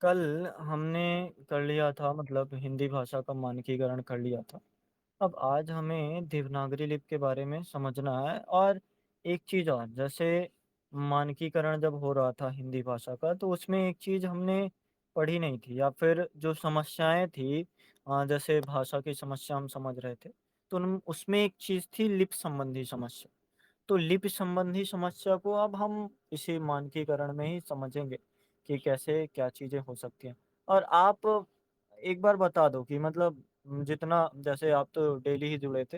कल हमने कर लिया था मतलब हिंदी भाषा का मानकीकरण कर लिया था। अब आज हमें देवनागरी लिपि के बारे में समझना है और एक चीज़ और जैसे मानकीकरण जब हो रहा था हिंदी भाषा का तो उसमें एक चीज़ हमने पढ़ी नहीं थी या फिर जो समस्याएँ थी जैसे भाषा की समस्या हम समझ रहे थे। तो उन उसमें एक चीज़ थी लिपि संबंधी समस्या। तो लिपि संबंधी समस्या को अब हम इसी मानकीकरण में ही समझेंगे कि कैसे क्या चीज़ें हो सकती हैं। और आप एक बार बता दो कि मतलब जितना जैसे आप तो डेली ही जुड़े थे,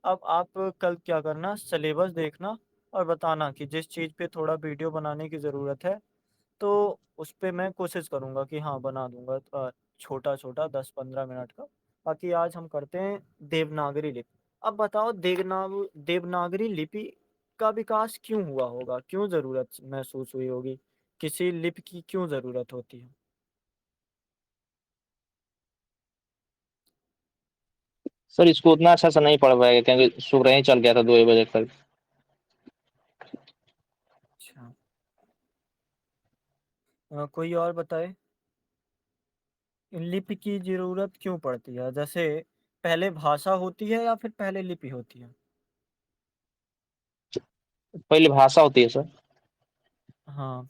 अब आप कल क्या करना सिलेबस देखना और बताना कि जिस चीज़ पे थोड़ा वीडियो बनाने की ज़रूरत है, तो उसपे मैं कोशिश करूँगा कि हाँ, बना दूँगा छोटा-छोटा 10-15 मिनट का। बाकी आज हम करते हैं देवनागरी लिपि। अब बताओ देवनागरी लिपि का विकास क्यों हुआ होगा? क्यों ज़रूरत महसूस हुई होगी? किसी लिपि की क्यों ज़रूरत होती है? सर इसको उतना अच्छा से नहीं पढ़ पाएगा क्योंकि सुबह ही चल गया था 2 बजे तक। अच्छा। कोई और बताए? लिपि की ज़रूरत क्यों पड़ती है? जैसे पहले भाषा होती है या फिर पहले लिपि होती है? पहले भाषा होती है सर। हाँ,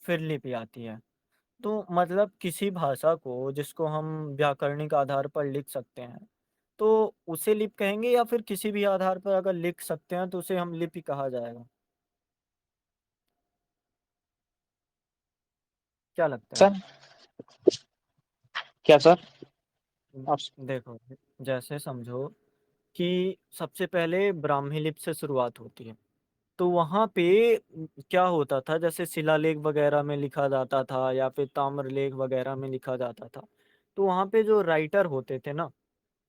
फिर लिपि आती है। तो मतलब किसी भाषा को जिसको हम व्याकरणिक आधार पर लिख सकते हैं, तो उसे लिपि कहेंगे या फिर किसी भी आधार पर अगर लिख सकते हैं तो उसे हम लिपि कहा जाएगा? क्या लगता है? सर क्या सर? आप देखो, जैसे समझो कि सबसे पहले ब्राह्मी लिपि से शुरुआत होती है। तो वहाँ पे क्या होता था जैसे शिलालेख वगैरह में लिखा जाता था या फिर ताम्रलेख वगैरह में लिखा जाता था। तो वहाँ पे जो राइटर होते थे ना,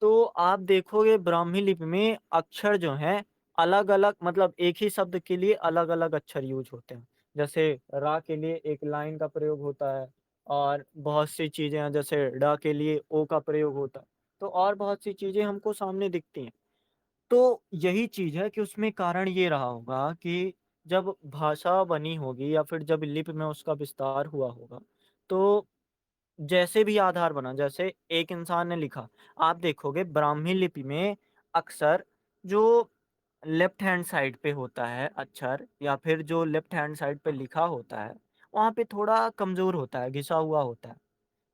तो आप देखोगे ब्राह्मी लिपि में अक्षर जो हैं अलग-अलग मतलब एक ही शब्द के लिए अलग-अलग अक्षर यूज़ होते हैं। जैसे रा के लिए एक लाइन का प्रयोग होता है और बहुत सी चीज़ें हैं जैसे ड के लिए ओ का प्रयोग होता है। तो और बहुत सी चीज़ें हमको सामने दिखती हैं। तो यही चीज़ है कि उसमें कारण ये रहा होगा कि जब भाषा बनी होगी या फिर जब लिपि में उसका विस्तार हुआ होगा, तो जैसे भी आधार बना, जैसे एक इंसान ने लिखा, आप देखोगे ब्राह्मी लिपि में अक्सर जो लेफ्ट हैंड साइड पे होता है अक्षर या फिर जो लेफ्ट हैंड साइड पे लिखा होता है, वहाँ पे थोड़ा कमज़ोर होता है, घिसा हुआ होता है।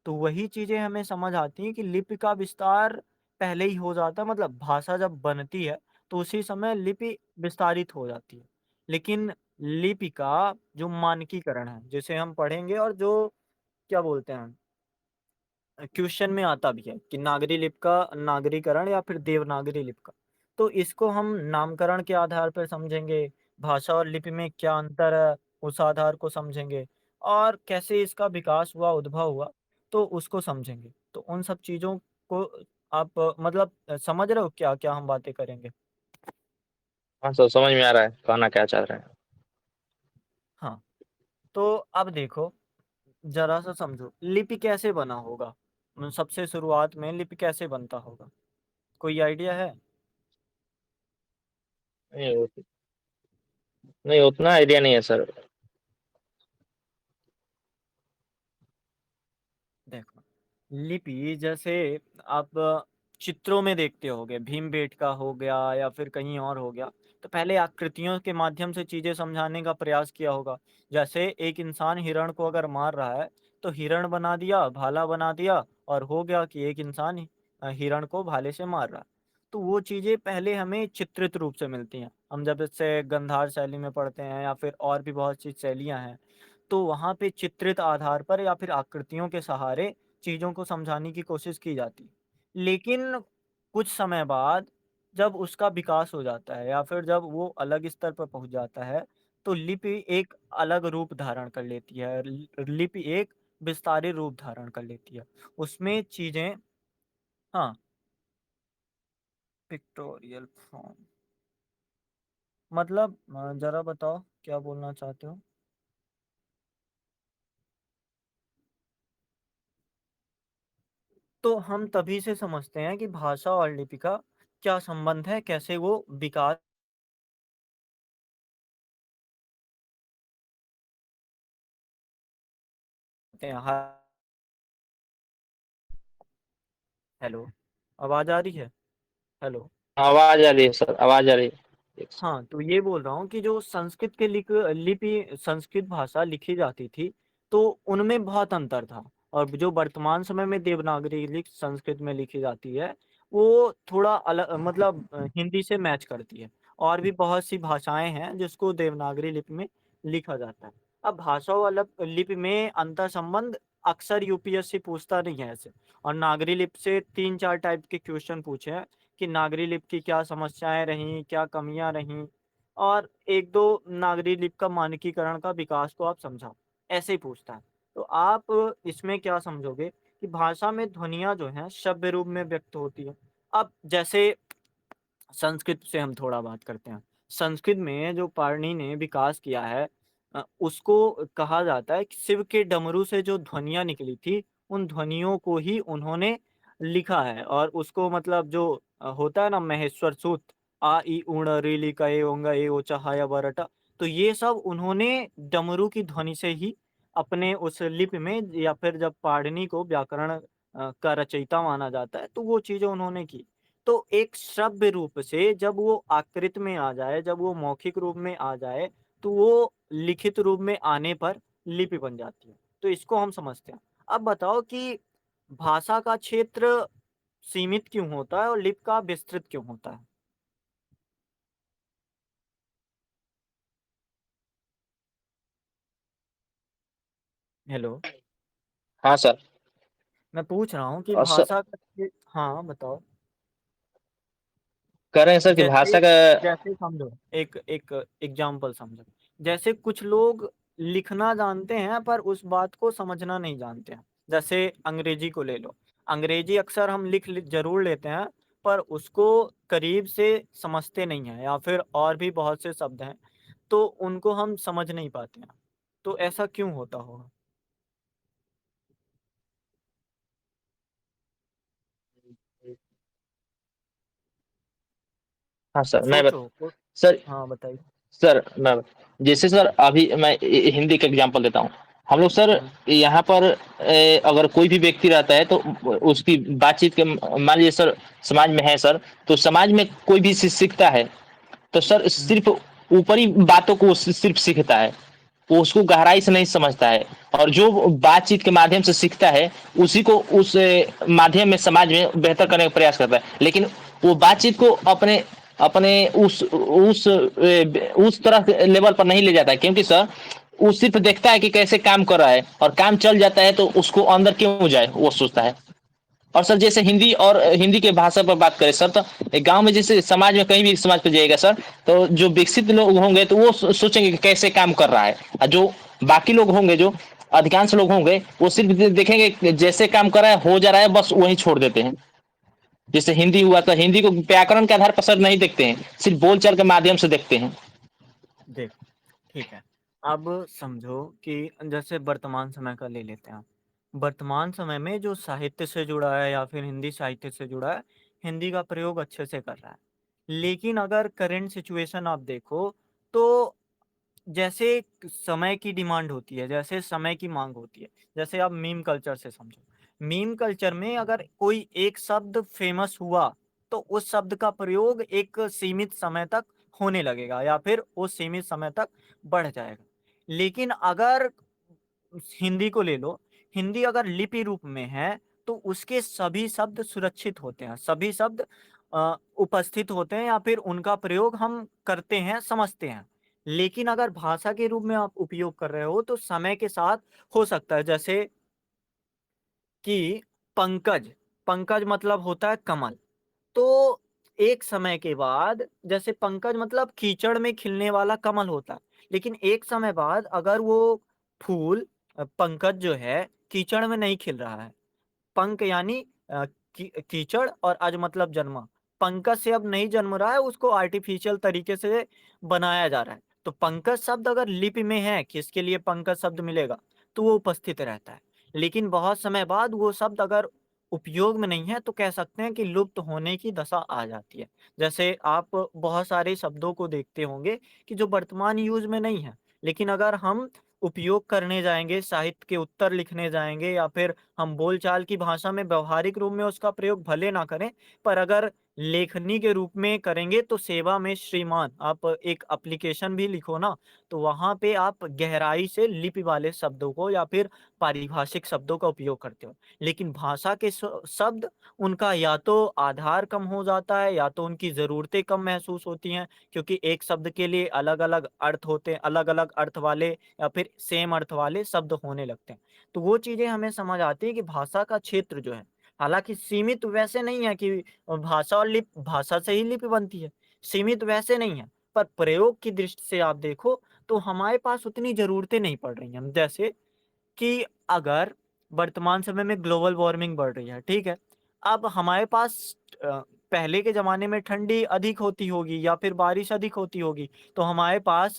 तो वही चीज़ें हमें समझ आती हैं कि लिपि का विस्तार पहले ही हो जाता है मतलब भाषा जब बनती है, तो उसी समय लिपि विस्तारित हो जाती है। लेकिन लिपि का जो मानकीकरण है, जिसे हम पढ़ेंगे और जो क्या बोलते हैं क्वेश्चन में आता भी है कि नागरी लिपि का नागरीकरण या फिर देवनागरी लिपि का। तो इसको हम नामकरण के आधार पर समझेंगे, भाषा और लिपि में क्या अंतर है, उस आधार को समझेंगे और कैसे इसका विकास हुआ, उद्भव हुआ, तो उसको समझेंगे। तो उन सब चीज़ों को आप मतलब समझ रहे हो क्या-क्या हम बातें करेंगे? हाँ सर, समझ में आ रहा है कहना क्या चाह रहे हैं। हाँ, तो अब देखो, ज़रा-सा समझो, लिपि कैसे बना होगा? सबसे शुरुआत में लिपि कैसे बनता होगा? कोई आइडिया है? नहीं नहीं, उतना आइडिया नहीं है सर। देखो, लिपि जैसे आप चित्रों में देखते होंगे, भीमबेटका हो गया या फिर कहीं और हो गया, तो पहले आकृतियों के माध्यम से चीज़ें समझाने का प्रयास किया होगा। जैसे एक इंसान हिरण को अगर मार रहा है, तो हिरण बना दिया, भाला बना दिया और हो गया कि एक इंसान हिरण को भाले से मार रहा है। तो वो चीज़ें पहले हमें चित्रित रूप से मिलती हैं। हम जब इससे गंधार शैली में पढ़ते हैं या फिर और भी बहुत सी शैलियाँ हैं, तो वहाँ पे चित्रित आधार पर या फिर आकृतियों के सहारे चीज़ों को समझाने की कोशिश की जाती है। लेकिन कुछ समय बाद जब उसका विकास हो जाता है या फिर जब वो अलग स्तर पर पहुँच जाता है, तो लिपि एक अलग रूप धारण कर लेती है। लिपि एक विस्तारित रूप धारण कर लेती है। उसमें चीज़ें हाँ, पिक्टोरियल फॉर्म मतलब ज़रा बताओ क्या बोलना चाहते हो? तो हम तभी से समझते हैं कि भाषा और लिपि का क्या संबंध है, कैसे वो विकास हैं। हेलो, आवाज आ रही है? हेलो। आवाज आ रही है सर, आवाज आ रही है। हाँ, तो ये बोल रहा हूँ कि जो संस्कृत के लिपि संस्कृत भाषा लिखी जाती थी, तो उनमें बहुत अंतर था। और जो वर्तमान समय में देवनागरी लिपि संस्कृत में लिखी जाती है, वो थोड़ा अलग, मतलब हिंदी से मैच करती है। और भी बहुत सी भाषाएं हैं जिसको देवनागरी लिपि में लिखा जाता है। अब भाषा वाला लिपि में अंतर संबंध अक्सर यूपीएससी पूछता नहीं है ऐसे। और नागरी लिपि से 3-4 टाइप के क्वेश्चन पूछे हैं कि नागरी लिपि की क्या समस्याएं रहीं, क्या कमियां रहीं, और एक दो नागरी लिपि का मानकीकरण का विकास को आप समझाओ, ऐसे ही पूछता है। तो आप इसमें क्या समझोगे कि भाषा में ध्वनियां जो हैं शब्द रूप में व्यक्त होती है। अब जैसे संस्कृत से हम थोड़ा बात करते हैं। संस्कृत में जो पाणिनि ने विकास किया है, उसको कहा जाता है कि शिव के डमरू से जो ध्वनियाँ निकली थी, उन ध्वनियों को ही उन्होंने लिखा है। और उसको मतलब जो होता है ना, महेश्वर सूक्त, आ ई उण ऋ लि क ए ओंग ए ओ च ह य व र ट, तो ये सब उन्होंने डमरू की ध्वनि से ही अपने उस लिपि में, या फिर जब पाणिनि को व्याकरण का रचयिता माना जाता है, तो वो चीज़ें उन्होंने की। तो एक श्रव्य रूप से जब वो आकृत में आ जाए, जब वो मौखिक रूप में आ जाए, तो वो लिखित रूप में आने पर लिपि बन जाती है। तो इसको हम समझते हैं। अब बताओ कि भाषा का क्षेत्र सीमित क्यों होता है और लिपि का विस्तृत क्यों होता है? हेलो, हाँ सर। मैं पूछ रहा हूँ कि और सर भाषा का हाँ, बताओ। कह रहे हैं सर कि जैसे भाषा का। जैसे समझो, एक एक एग्जाम्पल समझो। जैसे कुछ लोग लिखना जानते हैं पर उस बात को समझना नहीं जानते हैं। जैसे अंग्रेजी को ले लो। अंग्रेजी अक्सर हम जरूर लेते हैं, पर उसको करीब से समझते नहीं हैं, या फिर और भी बहुत से शब्द हैं, तो उनको हम समझ नहीं पाते हैं। तो ऐसा क्यों होता होगा? हाँ सर सोचो सर हाँ, बताइए। सर मैं जैसे सर अभी मैं हिंदी का एग्जांपल देता हूँ। हम लोग सर हम्म। यहाँ पर अगर कोई भी व्यक्ति रहता है तो उसकी बातचीत के मान लीजिए सर समाज में है सर, तो समाज में कोई भी सीखता है तो सर हम्म। सिर्फ ऊपरी बातों को सिर्फ सीखता है, वो उसको गहराई से नहीं समझता है। और जो बातचीत के माध्यम से सीखता है उसी को उस माध्यम में समाज में बेहतर करने का प्रयास करता है, लेकिन वो बातचीत को अपने अपने उस तरह के लेवल पर नहीं ले जाता है, क्योंकि सर वो सिर्फ देखता है कि कैसे काम कर रहा है और काम चल जाता है तो उसको अंदर क्यों जाए वो सोचता है। और सर जैसे हिंदी और हिंदी के भाषा पर बात करें सर, तो एक गांव में जैसे समाज में कहीं भी समाज पर जाइएगा सर, तो जो विकसित लोग होंगे तो वो सोचेंगे कि कैसे काम कर रहा है, और जो बाकी लोग होंगे, जो अधिकांश लोग होंगे, वो सिर्फ देखेंगे कि जैसे काम कर रहा है हो जा रहा है बस वही छोड़ देते हैं। जैसे हिंदी हुआ तो हिंदी को व्याकरण के आधार पर सर नहीं देखते हैं, सिर्फ बोलचाल के माध्यम से देखते हैं। देखो, ठीक है। अब समझो कि जैसे वर्तमान समय का ले लेते हैं आप। वर्तमान समय में जो साहित्य से जुड़ा है या फिर हिंदी साहित्य से जुड़ा है, हिंदी का प्रयोग अच्छे से कर रहा है। लेकिन अगर करंट सिचुएशन आप देखो, तो जैसे समय की डिमांड होती है, जैसे समय की मांग होती है, जैसे आप मीम कल्चर से समझो। मीम कल्चर में अगर कोई एक शब्द फेमस हुआ, तो उस शब्द का प्रयोग एक सीमित समय तक होने लगेगा, या फिर उस सीमित समय तक बढ़ जाएगा। लेकिन अगर हिंदी को ले लो, हिंदी अगर लिपि रूप में है, तो उसके सभी शब्द सुरक्षित होते हैं, सभी शब्द उपस्थित होते हैं, या फिर उनका प्रयोग हम करते हैं, समझते हैं। लेकिन अगर भाषा के रूप में आप उपयोग कर रहे हो, तो समय के साथ हो सकता है। जैसे कि पंकज, पंकज मतलब होता है कमल। तो एक समय के बाद, जैसे पंकज मतलब कीचड़ में खिलने वाला कमल होता है, लेकिन एक समय बाद अगर वो फूल, पंकज जो है, कीचड़ में नहीं खिल रहा है। पंक यानी कीचड़, और अज मतलब जन्मा। पंकज से अब नहीं जन्म रहा है, उसको आर्टिफिशियल तरीके से बनाया जा रहा है। तो पंकज शब्द अगर लिपि में है, किसके लिए पंकज शब्द मिलेगा, तो वो उपस्थित रहता है। लेकिन बहुत समय बाद वो शब्द अगर उपयोग में नहीं है, तो कह सकते हैं कि लुप्त होने की दशा आ जाती है। जैसे आप बहुत सारे शब्दों को देखते होंगे कि जो वर्तमान यूज में नहीं है, लेकिन अगर हम उपयोग करने जाएँगे, साहित्य के उत्तर लिखने जाएँगे या फिर हम बोलचाल की भाषा में व्यावहारिक रूप में उसका प्रयोग भले ना करें, पर अगर लेखनी के रूप में करेंगे तो सेवा में श्रीमान आप एक एप्लीकेशन भी लिखो ना, तो वहाँ पे आप गहराई से लिपि वाले शब्दों को या फिर पारिभाषिक शब्दों का उपयोग करते हो। लेकिन भाषा के शब्द उनका या तो आधार कम हो जाता है या तो उनकी ज़रूरतें कम महसूस होती हैं, क्योंकि एक शब्द के लिए अलग-अलग अर्थ होते हैं, अलग-अलग अर्थ वाले या फिर सेम अर्थ वाले शब्द होने लगते हैं। तो वो चीज़ें हमें समझ आती है कि भाषा का क्षेत्र जो है, हालाँकि सीमित वैसे नहीं है कि भाषा और भाषा से ही लिपि बनती है, सीमित वैसे नहीं है। पर प्रयोग की दृष्टि से आप देखो तो हमारे पास उतनी ज़रूरतें नहीं पड़ रही हैं। जैसे कि अगर वर्तमान समय में ग्लोबल वार्मिंग बढ़ रही है, ठीक है? अब हमारे पास पहले के ज़माने में ठंडी अधिक होती होगी या फिर बारिश अधिक होती होगी, तो हमारे पास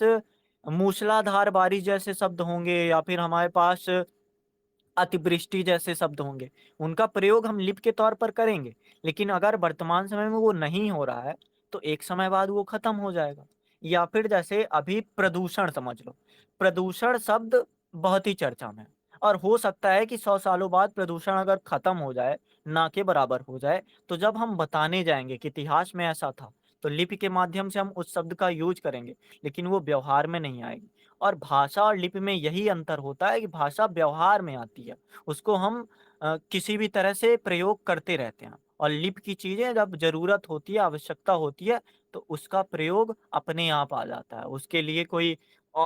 मूसलाधार बारिश जैसे शब्द होंगे या फिर हमारे पास अतिवृष्टि जैसे शब्द होंगे, उनका प्रयोग हम लिपि के तौर पर करेंगे। लेकिन अगर वर्तमान समय में वो नहीं हो रहा है, तो एक समय बाद वो खत्म हो जाएगा। या फिर जैसे अभी प्रदूषण समझ लो, प्रदूषण शब्द बहुत ही चर्चा में है और हो सकता है कि 100 सालों बाद प्रदूषण अगर खत्म हो जाए, ना के बराबर हो जाए, तो जब हम बताने जाएँगे कि इतिहास में ऐसा था, तो लिपि के माध्यम से हम उस शब्द का यूज़ करेंगे, लेकिन वो व्यवहार में नहीं आएगी। और भाषा और लिपि में यही अंतर होता है कि भाषा व्यवहार में आती है। उसको हम किसी भी तरह से प्रयोग करते रहते हैं और लिपि की चीज़ें जब ज़रूरत होती है, आवश्यकता होती है, तो उसका प्रयोग अपने आप आ जाता है। उसके लिए कोई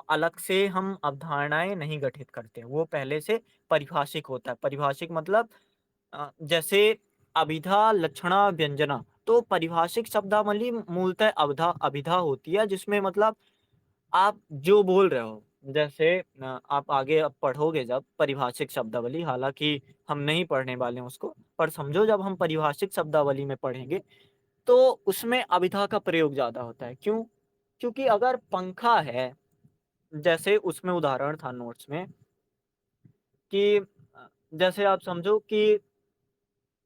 अलग से हम अवधारणाएँ नहीं गठित करते हैं। वो पहले से परिभाषिक होता है। परिभाषिक मतलब जैसे अभिधा, लक्षणा, व्यंजना, तो परिभाषिक शब्दावली मूलतः अभिधा होती है जिसमें मतलब आप जो बोल रहे हो, जैसे आप आगे अब पढ़ोगे जब परिभाषिक शब्दावली, हालाँकि हम नहीं पढ़ने वाले हैं उसको, पर समझो जब हम परिभाषिक शब्दावली में पढ़ेंगे, तो उसमें अभिधा का प्रयोग ज़्यादा होता है। क्यों? क्योंकि अगर पंखा है, जैसे उसमें उदाहरण था नोट्स में कि जैसे आप समझो कि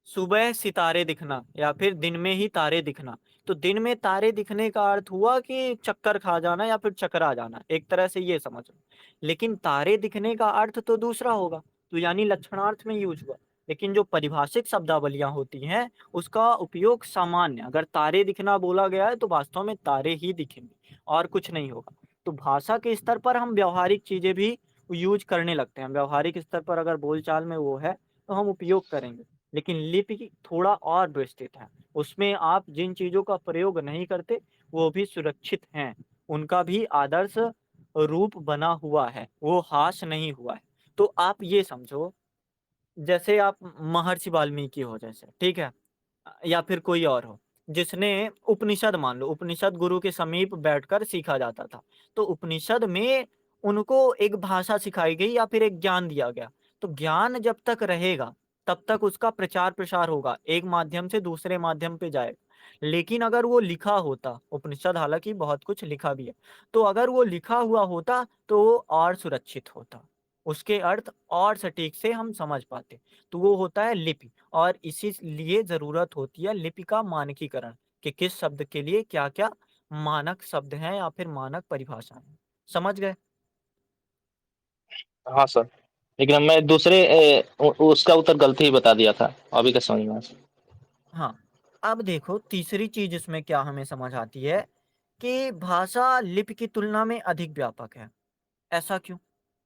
सुबह सितारे दिखना या फिर दिन में ही तारे दिखना। तो दिन में तारे दिखने का अर्थ हुआ कि चक्कर खा जाना या फिर चकरा जाना, एक तरह से ये समझ लो। लेकिन तारे दिखने का अर्थ तो दूसरा होगा, तो यानी लक्षणार्थ में यूज़ हुआ। लेकिन जो परिभाषिक शब्दावलियाँ होती हैं, उसका उपयोग सामान्य अगर तारे दिखना बोला गया है, तो वास्तव में तारे ही दिखेंगे और कुछ नहीं होगा। तो भाषा के स्तर पर हम व्यावहारिक चीज़ें भी यूज़ करने लगते हैं। व्यावहारिक स्तर पर अगर बोलचाल में वो है, तो हम उपयोग करेंगे। लेकिन लिपि की थोड़ा और विस्तृत है। उसमें आप जिन चीज़ों का प्रयोग नहीं करते, वो भी सुरक्षित हैं। उनका भी आदर्श रूप बना हुआ है, वो हास नहीं हुआ है। तो आप ये समझो, जैसे आप महर्षि वाल्मीकि हो जैसे, ठीक है? या फिर कोई और हो, जिसने उपनिषद मान लो, उपनिषद गुरु के समीप बैठकर सीखा जाता था। तो उपनिषद में उनको एक भाषा सिखाई गई या फिर एक ज्ञान दिया गया। तो ज्ञान जब तक रहेगा, तब तक उसका प्रचार-प्रसार होगा, एक माध्यम से दूसरे माध्यम पे जाएगा। लेकिन अगर वो लिखा होता, उपनिषद हालाँकि बहुत कुछ लिखा भी है, तो अगर वो लिखा हुआ होता, तो वो और सुरक्षित होता। उसके अर्थ और सटीक से हम समझ पाते। तो वो होता है लिपि। और इसीलिए ज़रूरत होती है लिपि का मानकीकरण कि किस शब्द के लिए क्या-क्या मानक शब्द हैं या फिर मानक परिभाषाएँ हैं। समझ गए? हाँ सर। लेकिन अब मैं दूसरे उसका उत्तर गलती ही बता दिया था। अभी का समझ में आया। हाँ, अब देखो तीसरी चीज़ इसमें क्या हमें समझ आती है कि भाषा लिपि की तुलना में अधिक व्यापक है। ऐसा क्यों?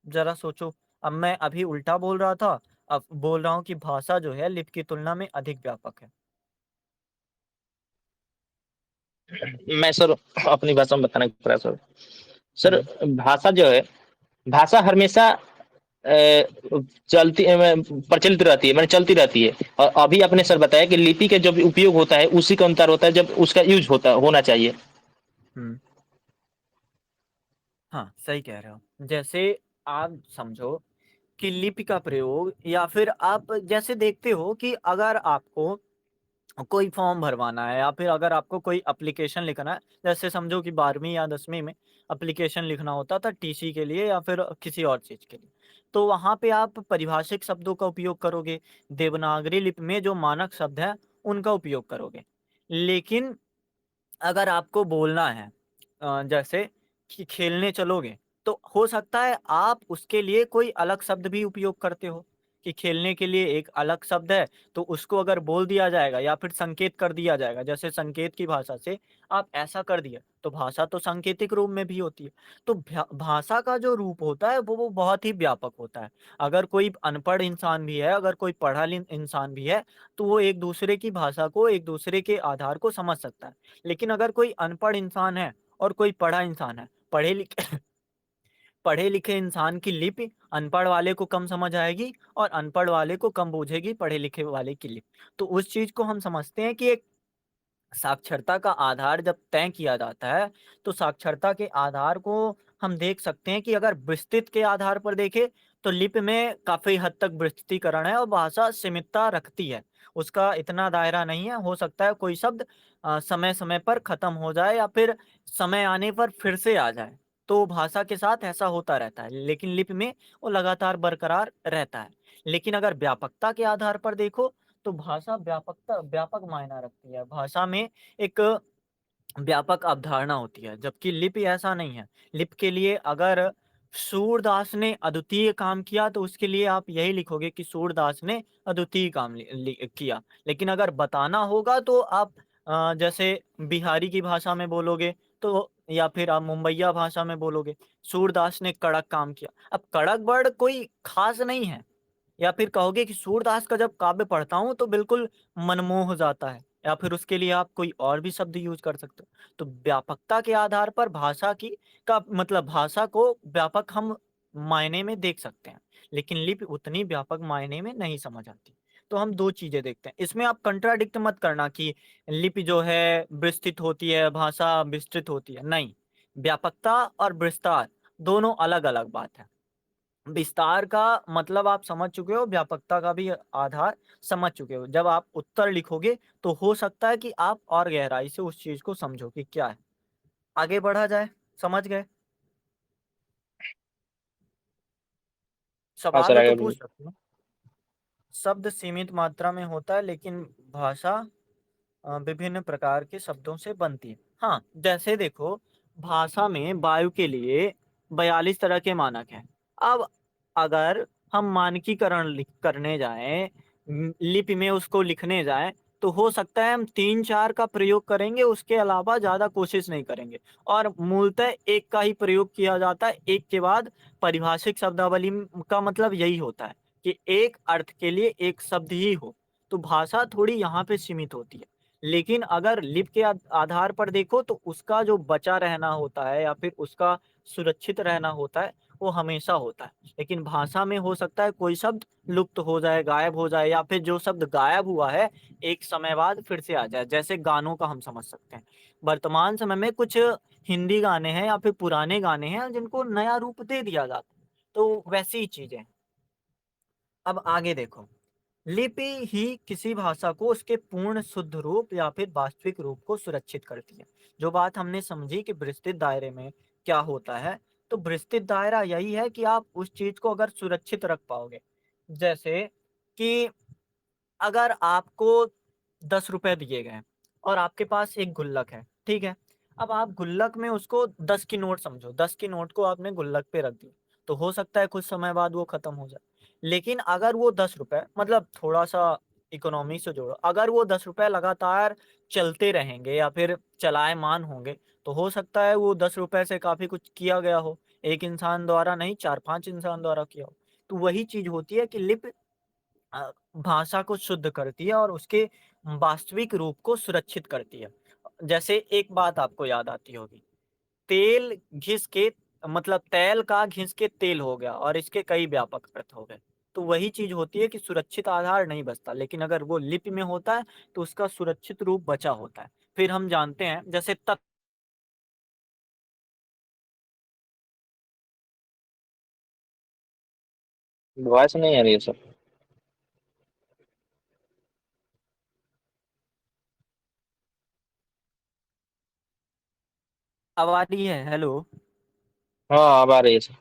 ज़रा सोचो। अब मैं अभी उल्टा बोल रहा था, अब बोल रहा हूँ कि भाषा जो है लिपि की तुलना में अधिक व्यापक है। मैं सर अपनी भाषा में बताने का प्रयास करूँ। सर हुँ। भाषा जो है, भाषा हमेशा चलती प्रचलित रहती है, माने चलती रहती है। और अभी आपने सर बताया कि लिपि का जब उपयोग होता है, उसी का अंतर होता है जब उसका यूज़ होना चाहिए। हुँ। हाँ, सही कह रहे हो। जैसे आप समझो कि लिपि का प्रयोग या फिर आप जैसे देखते हो कि अगर आपको कोई फॉर्म भरवाना है या फिर अगर आपको कोई एप्लीकेशन लिखना है, जैसे समझो कि 12वीं या 10वीं में एप्लीकेशन लिखना होता था टीसी के लिए या फिर किसी और चीज़ के लिए। तो वहाँ पे आप परिभाषिक शब्दों का उपयोग करोगे, देवनागरी लिपि में जो मानक शब्द हैं, उनका उपयोग करोगे। लेकिन अगर आपको बोलना है जैसे कि खेलने चलोगे, तो हो सकता है आप उसके लिए कोई अलग शब्द भी उपयोग करते हो, कि खेलने के लिए एक अलग शब्द है, तो उसको अगर बोल दिया जाएगा या फिर संकेत कर दिया जाएगा, जैसे संकेत की भाषा से आप ऐसा कर दिया, तो भाषा तो सांकेतिक रूप में भी होती है। तो भाषा का जो रूप होता है वो बहुत ही व्यापक होता है। अगर कोई अनपढ़ इंसान भी है, अगर कोई पढ़ा इंसान भी है, तो वो एक दूसरे की भाषा को, एक दूसरे के आधार को समझ सकता है। लेकिन अगर कोई अनपढ़ इंसान है और कोई पढ़ा इंसान है, पढ़े लिखे पढ़े लिखे इंसान की लिपि अनपढ़ वाले को कम समझ आएगी और अनपढ़ वाले को कम बूझेगी पढ़े लिखे वाले की लिपि। तो उस चीज को हम समझते हैं कि एक साक्षरता का आधार जब तय किया जाता है, तो साक्षरता के आधार को हम देख सकते हैं कि अगर विस्तृत के आधार पर देखें, तो लिपि में काफ़ी हद तक विस्तृतीकरण है और भाषा सीमितता रखती है। उसका इतना दायरा नहीं है, हो सकता है कोई शब्द समय-समय पर खत्म हो जाए या फिर समय आने पर फिर से आ जाए। तो भाषा के साथ ऐसा होता रहता है, लेकिन लिपि में वो लगातार बरकरार रहता है। लेकिन अगर व्यापकता के आधार पर देखो, तो भाषा व्यापक मायना रखती है। भाषा में एक व्यापक अवधारणा होती है, जबकि लिपि ऐसा नहीं है। लिपि के लिए अगर सूरदास ने अद्वितीय काम किया, तो उसके लिए आप यही लिखोगे कि सूरदास ने अद्वितीय काम किया। लेकिन अगर बताना होगा तो आप जैसे बिहारी की भाषा में बोलोगे, तो या फिर आप मुंबईया भाषा में बोलोगे, सूरदास ने कड़क काम किया। अब कड़क वर्ड कोई खास नहीं है, या फिर कहोगे कि सूरदास का जब काव्य पढ़ता हूँ तो बिल्कुल मनमोह जाता है, या फिर उसके लिए आप कोई और भी शब्द यूज कर सकते हो। तो व्यापकता के आधार पर भाषा की का मतलब भाषा को व्यापक हम मायने में देख सकते हैं, लेकिन लिपि उतनी व्यापक मायने में नहीं समझ आती। तो हम दो चीजें देखते हैं, इसमें आप कंट्राडिक्ट मत करना कि लिपि जो है विस्तृत होती है, भाषा विस्तृत होती है, नहीं। व्यापकता और विस्तार दोनों अलग अलग बात है। विस्तार का मतलब आप समझ चुके हो, व्यापकता का भी आधार समझ चुके हो। जब आप उत्तर लिखोगे, तो हो सकता है कि आप और गहराई से उस चीज को समझो कि क्या है। आगे बढ़ा जाए। समझ गए? हाँ सर, सवाल हो तो आगे पूछ बोलिए। सकते हो। शब्द सीमित मात्रा में होता है, लेकिन भाषा विभिन्न प्रकार के शब्दों से बनती है। हाँ, जैसे देखो, भाषा में वायु के लिए 42 तरह के मानक हैं। अब अगर हम मानकीकरण करने जाएं, लिपि में उसको लिखने जाएं, तो हो सकता है हम 3-4 का प्रयोग करेंगे, उसके अलावा ज्यादा कोशिश नहीं करेंगे। और मूलतः एक का ही प्रयोग किया जाता है, एक के बाद परिभाषिक शब्दावली का मतलब यही होता है कि एक अर्थ के लिए एक शब्द ही हो। तो भाषा थोड़ी यहाँ पे सीमित होती है। लेकिन अगर लिप के आधार पर देखो, तो उसका जो बचा रहना होता है या फिर उसका सुरक्षित रहना होता है, वो हमेशा होता है। लेकिन भाषा में हो सकता है कोई शब्द लुप्त हो जाए, गायब हो जाए, या फिर जो शब्द गायब हुआ है एक समय बाद फिर से आ जाए। जैसे गानों का हम समझ सकते हैं, वर्तमान समय में कुछ हिंदी गाने हैं या फिर पुराने गाने हैं जिनको नया रूप दे दिया जाता है। तो वैसी ही चीजें। अब आगे देखो, लिपि ही किसी भाषा को उसके पूर्ण शुद्ध रूप या फिर वास्तविक रूप को सुरक्षित करती है। जो बात हमने समझी कि विस्तृत दायरे में क्या होता है, तो विस्तृत दायरा यही है कि आप उस चीज को अगर सुरक्षित रख पाओगे। जैसे कि अगर आपको 10 रुपए दिए गए और आपके पास एक गुल्लक है, ठीक है। अब आप गुल्लक में उसको 10 की नोट समझो, 10 की नोट को आपने गुल्लक पे रख दिया, तो हो सकता है कुछ समय बाद वो खत्म हो जाए। लेकिन अगर वो 10 रुपए, मतलब थोड़ा सा इकोनॉमी से जोड़ो, अगर वो 10 रुपए लगातार चलते रहेंगे या फिर चलायमान होंगे, तो हो सकता है वो 10 रुपए से काफी कुछ किया गया हो, एक इंसान द्वारा नहीं, 4-5 इंसान द्वारा किया हो। तो वही चीज होती है कि लिप भाषा को शुद्ध करती है और उसके वास्तविक रूप को सुरक्षित करती है। जैसे एक बात आपको याद आती होगी, तेल घिस के मतलब तैल का घिस के तेल हो गया और इसके कई व्यापक अर्थ हो गए। तो वही चीज होती है कि सुरक्षित आधार नहीं बचता, लेकिन अगर वो लिपि में होता है, तो उसका सुरक्षित रूप बचा होता है। फिर हम जानते हैं, जैसे तत्व। वॉइस नहीं आ रही है सर। अब आ रही है? हेलो। हाँ, अब आ रही है सर।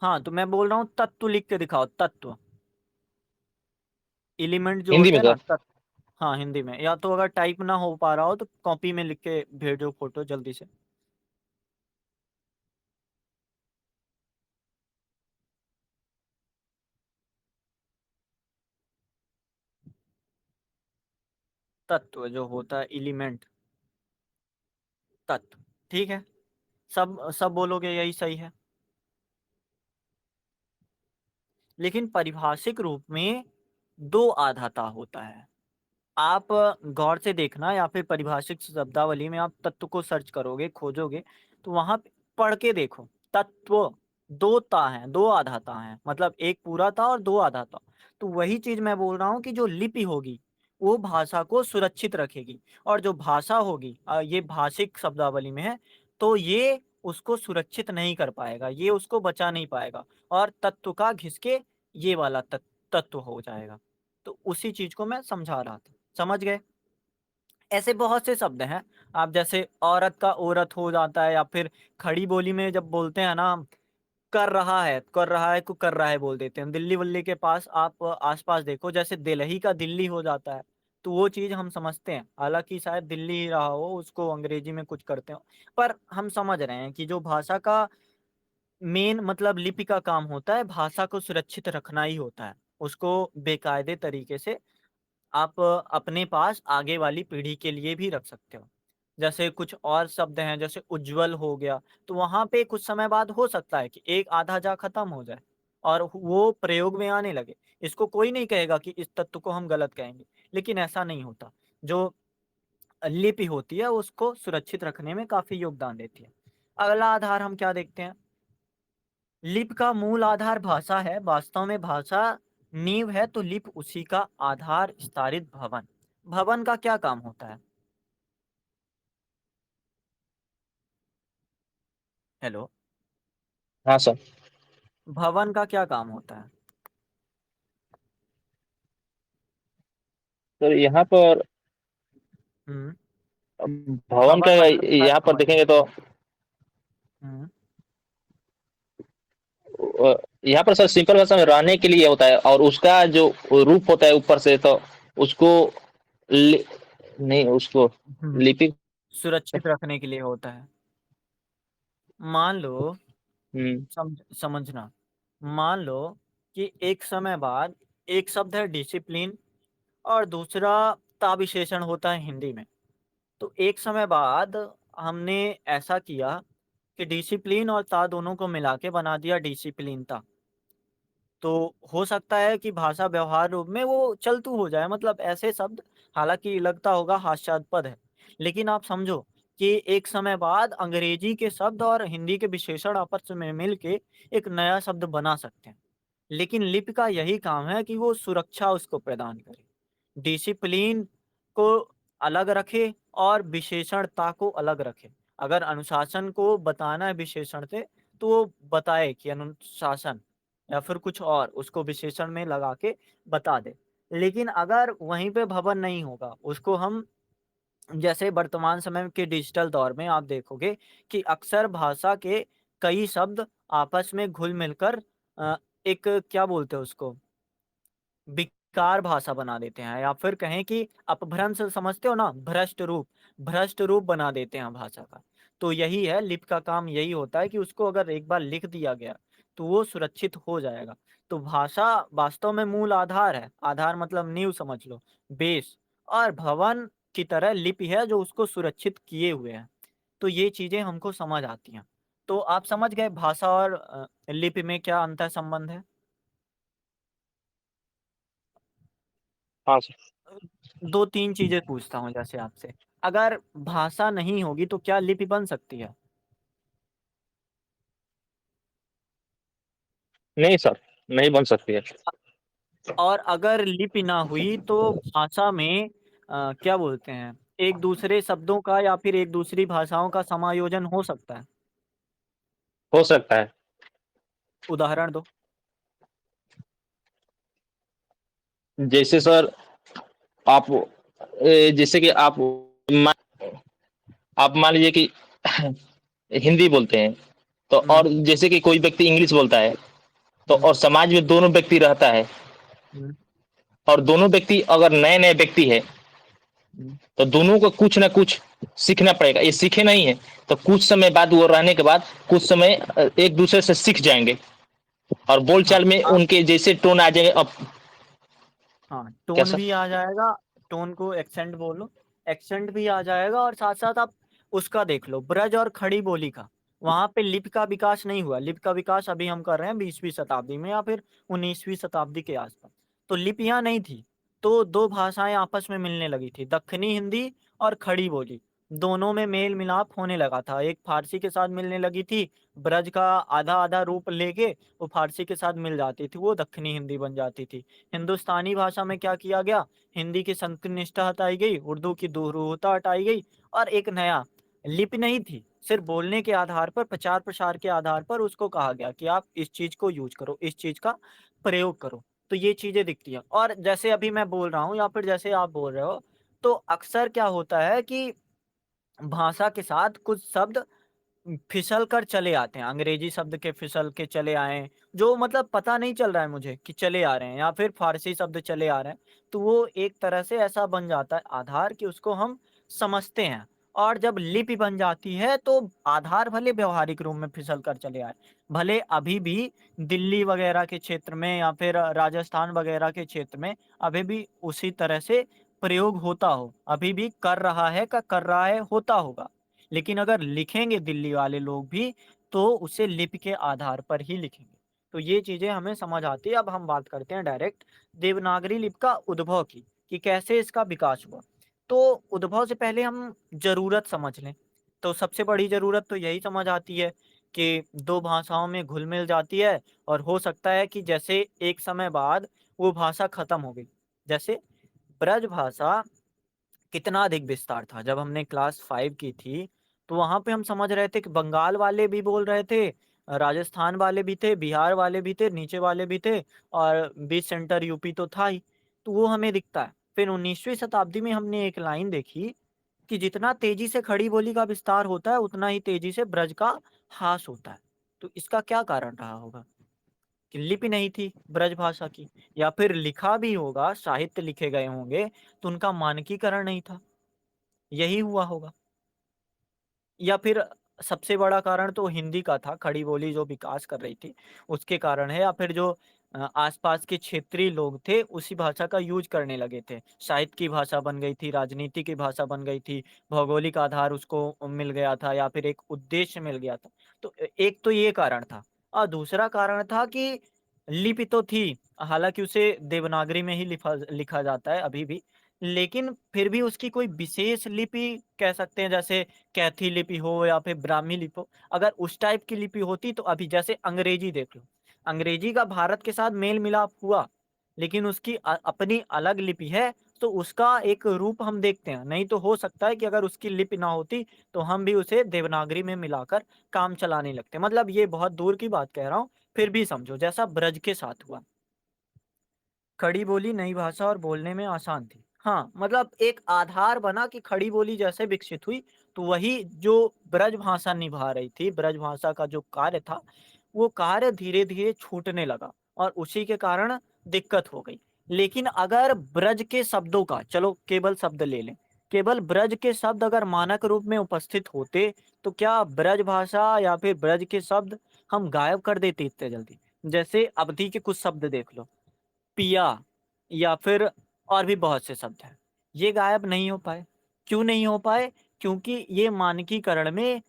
हाँ, तो मैं बोल रहा हूँ तत्व लिख के दिखाओ, तत्व। एलिमेंट जो हिंदी होते में हैं ना, सर। तत्व। हाँ, हिंदी में। या तो अगर टाइप ना हो पा रहा हो तो कॉपी में लिख के भेजो फोटो जल्दी से। तत्व जो होता है, एलिमेंट, तत्व, ठीक है। सब सब बोलोगे यही सही है, लेकिन परिभाषिक रूप में दो आधाता होता है। आप गौर से देखना, या फिर परिभाषिक शब्दावली में आप तत्व को सर्च करोगे, खोजोगे, तो वहां पे पढ़ के देखो। तत्व, दो ता हैं, दो आधाता हैं, मतलब एक पूरा ता और दो आधाता। तो वही चीज मैं बोल रहा हूँ कि जो लिपि होगी वो भाषा को सुरक्षित रखेगी, और जो भाषा होगी ये भाषिक शब्दावली में है, तो ये उसको सुरक्षित नहीं कर पाएगा, ये उसको बचा नहीं पाएगा, और तत्व का घिसके ये वाला तत्व हो जाएगा। तो उसी चीज को मैं समझा रहा था, समझ गए? ऐसे बहुत से शब्द हैं। आप जैसे औरत का औरत हो जाता है, या फिर खड़ी बोली में जब बोलते हैं ना, कर रहा है, कर रहा है को कर रहा है बोल देते हैं। दिल्ली वल्ली के पास आप आसपास देखो, जैसे दिल्ली का दिल्ली हो जाता है, तो वो चीज हम समझते हैं, हालांकि शायद दिल्ली ही रहा हो, उसको अंग्रेजी में कुछ करते हो, पर हम समझ रहे हैं कि जो भाषा का मेन मतलब लिपि का काम होता है, भाषा को सुरक्षित रखना ही होता है, उसको बेकायदे तरीके से आप अपने पास आगे वाली पीढ़ी के लिए भी रख सकते हो। जैसे कुछ और शब्द हैं, जैसे उज्जवल हो गया, तो वहां पे कुछ समय बाद हो सकता है कि एक आधा जा खत्म हो जाए और वो प्रयोग में आने लगे। इसको कोई नहीं कहेगा कि इस तत्व को हम गलत कहेंगे, लेकिन ऐसा नहीं होता। जो लिपि होती है उसको सुरक्षित रखने में काफी योगदान देती है। अगला आधार हम क्या देखते हैं? लिपि का मूल आधार भाषा है, वास्तव में भाषा नींव है, तो लिपि उसी का आधार स्तरित भवन। भवन का क्या काम होता है? हेलो। हाँ सर। भवन का क्या काम होता है? तो यहाँ पर हम्म। भवन का भवन मतलब घर यहाँ पर समझो। देखेंगे तो हम्म। यहाँ पर सर सिंपल भाषा में रहने के लिए होता है, और उसका जो रूप होता है ऊपर से, तो उसको नहीं, उसको हम्म। लिपि। सुरक्षित रखने के लिए होता है। मान लो, हम्म। समझना, मान लो कि एक समय बाद एक शब्द है डिसिप्लिन, और दूसरा ता विशेषण होता है हिंदी में। तो एक समय बाद हमने ऐसा किया कि डिसिप्लिन और ता दोनों को मिला के बना दिया डिसिप्लिनता। तो हो सकता है कि भाषा व्यवहार रूप में वो चलतू हो जाए, मतलब ऐसे शब्द, हालांकि लगता होगा हास्यास्पद है, लेकिन आप समझो कि एक समय बाद अंग्रेजी के शब्द और हिंदी के विशेषण आपस में मिलके एक नया शब्द बना सकते हैं। लेकिन लिपि का यही काम है कि वो सुरक्षा उसको प्रदान करे, डिसिप्लिन को अलग रखे और विशेषणता को अलग रखे। अगर अनुशासन को बताना है विशेषण से, तो वो बताए कि अनुशासन, या फिर कुछ और उसको विशेषण में लगा के बता दे। लेकिन अगर वहीं पे भवन नहीं होगा, उसको हम, जैसे वर्तमान समय के डिजिटल दौर में आप देखोगे कि अक्सर भाषा के कई शब्द आपस में घुल मिलकर एक क्या बोलते हैं उसको, विकार भाषा बना देते हैं, या फिर कहें कि अपभ्रंश समझते हो ना, भ्रष्ट रूप बना देते हैं भाषा का। तो यही है, लिप का काम यही होता है कि उसको अगर एक बार लिख दिया गया तो वो सुरक्षित हो जाएगा। तो भाषा वास्तव में मूल आधार है, आधार मतलब नींव समझ लो, बेस, और भवन की तरह लिपि है जो उसको सुरक्षित किए हुए है। तो ये चीजें हमको समझ आती हैं। तो आप समझ गए भाषा और लिपि में क्या अंतर संबंध है। हाँ सर। दो तीन चीजें पूछता हूँ जैसे आपसे, अगर भाषा नहीं होगी तो क्या लिपि बन सकती है? नहीं सर, नहीं बन सकती है। और अगर लिपि ना हुई तो भाषा में क्या बोलते हैं, एक दूसरे शब्दों का या फिर एक दूसरी भाषाओं का समायोजन हो सकता है? हो सकता है। उदाहरण दो। जैसे सर, आप जैसे कि आप मान लीजिए कि हिंदी बोलते हैं, तो हम्म। और जैसे कि कोई व्यक्ति इंग्लिश बोलता है, तो हम्म। और समाज में दोनों व्यक्ति रहता है, हम्म। और दोनों व्यक्ति अगर नए नए व्यक्ति है, हम्म। तो दोनों को कुछ ना कुछ सीखना पड़ेगा। ये सीखे नहीं है तो कुछ समय बाद, वो रहने के बाद कुछ समय एक दूसरे से सीख जाएंगे, और हाँ बोलचाल में आप, उनके जैसे टोन आ जाएंगे। अब हाँ क्या टोन सर? भी आ जाएगा, टोन को एक्सेंट बोलो, एक्सेंट भी आ जाएगा और साथ-साथ आप उसका देख लो, ब्रज और खड़ी बोली का। वहाँ पे लिपि का विकास नहीं हुआ, लिपि का विकास अभी हम कर रहे हैं 20वीं शताब्दी में या फिर 19वीं शताब्दी के आस-पास। तो लिपियाँ नहीं थी, तो 2 भाषाएँ आपस में मिलने लगी थी, दक्खनी हिंदी और खड़ी बोली। दोनों में मेल-मिलाप होने लगा था, एक फ़ारसी के साथ मिलने लगी थी, ब्रज का आधा-आधा रूप लेके वो फ़ारसी के साथ मिल जाती थी, वो दक्खनी हिंदी बन जाती थी। हिंदुस्तानी भाषा में क्या किया गया, हिंदी की संकीर्णता हटाई गई, उर्दू की दुरूहता हटाई गई और एक नया लिपि नहीं थी, सिर्फ़ बोलने के आधार पर, प्रचार-प्रसार के आधार पर उसको कहा गया कि आप इस चीज़ को यूज़ करो, इस चीज़ का प्रयोग करो। तो ये चीज़ें दिखती हैं और जैसे अभी मैं बोल रहा हूँ या फिर जैसे आप बोल रहे हो, तो अक्सर क्या होता है कि भाषा के साथ कुछ शब्द फिसल कर चले आते हैं, अंग्रेजी शब्द के फिसल के चले आए, जो मतलब पता नहीं चल रहा है मुझे कि चले आ रहे हैं या फिर फ़ारसी शब्द चले आ रहे हैं। तो वो एक तरह से ऐसा बन जाता है आधार कि उसको हम समझते हैं और जब लिपि बन जाती है तो आधार भले व्यावहारिक रूप में फिसल कर चले आए। भले अभी भी दिल्ली वगैरह के क्षेत्र में या फिर राजस्थान वगैरह के क्षेत्र में अभी भी उसी तरह से प्रयोग होता हो, अभी भी कर रहा है कर रहा है, होता होगा। लेकिन अगर लिखेंगे दिल्ली वाले लोग भी, तो उसे लिपि के आधार पर ही लिखेंगे। तो ये चीज़ें हमें समझ आती है। अब हम बात करते हैं डायरेक्ट देवनागरी लिपि का उद्भव की, कि कैसे इसका विकास हुआ। तो उद्भव से पहले हम ज़रूरत समझ लें। तो सबसे बड़ी ज़रूरत तो यही समझ आती है कि 2 भाषाओं में घुल-मिल जाती है और हो सकता है कि जैसे एक समय बाद वो भाषा खत्म हो गई। जैसे ब्रज भाषा कितना अधिक विस्तार था। जब हमने क्लास 5 की थी, तो वहाँ पे हम समझ रहे थे कि बंगाल वाले भी बोल रहे थे, राजस्थान वाले भी थे, बिहार वाले भी थे, नीचे वाले भी थे और बीच सेंटर यूपी तो था ही। तो वो हमें दिखता है। फिर 19वीं शताब्दी में हमने एक लाइन देखी कि जितना तेज़ी से खड़ी बोली का विस्तार होता है, उतना ही तेज़ी से ब्रज का ह्रास होता है। तो इसका क्या कारण रहा होगा? कि लिपि नहीं थी ब्रज भाषा की या फिर लिखा भी होगा, साहित्य लिखे गए होंगे, तो उनका मानकीकरण नहीं था। यही हुआ होगा या फिर सबसे बड़ा कारण तो हिंदी का था, खड़ी बोली जो विकास कर रही थी, उसके कारण है या फिर जो आस-पास के क्षेत्रीय लोग थे, उसी भाषा का यूज़ करने लगे थे। साहित्य की भाषा बन गई थी, राजनीति की भाषा बन गई थी, भौगोलिक आधार उसको मिल गया था या फिर एक उद्देश्य मिल गया था। तो एक तो ये कारण था और दूसरा कारण था कि लिपि तो थी, हालाँकि उसे देवनागरी में ही लिखा लिखा जाता है अभी भी, लेकिन फिर भी उसकी कोई विशेष लिपि कह सकते हैं जैसे कैथी लिपि हो या फिर ब्राह्मी लिपि हो, अगर उस टाइप की लिपि होती तो अभी जैसे अंग्रेजी देख लो, अंग्रेजी का भारत के साथ मेल-मिलाप हुआ, लेकिन उसकी अपनी अलग लिपि है, तो उसका एक रूप हम देखते हैं। नहीं तो हो सकता है कि अगर उसकी लिपि ना होती, तो हम भी उसे देवनागरी में मिलाकर काम चलाने लगते। मतलब ये बहुत दूर की बात कह रहा हूँ, फिर भी समझो जैसा ब्रज के साथ हुआ। खड़ी बोली नई भाषा और बोलने में आसान थी। हाँ, मतलब एक आधार बना कि खड़ी बोली जैसे विकसित हुई, तो वही जो ब्रज भाषा निभा रही थी, ब्रज भाषा का जो कार्य था, वो कार्य धीरे-धीरे छूटने लगा और उसी के कारण दिक्कत हो गई। लेकिन अगर ब्रज के शब्दों का चलो केवल शब्द ले लें, केवल ब्रज के शब्द अगर मानक रूप में उपस्थित होते, तो क्या ब्रज भाषा या फिर ब्रज के शब्द हम गायब कर देते इतने जल्दी? जैसे अवधी के कुछ शब्द देख लो। पिया या फिर और भी बहुत से शब्द हैं। ये गायब नहीं हो पाए। क्यों नहीं हो पाए? क्योंकि ये मानकीकरण में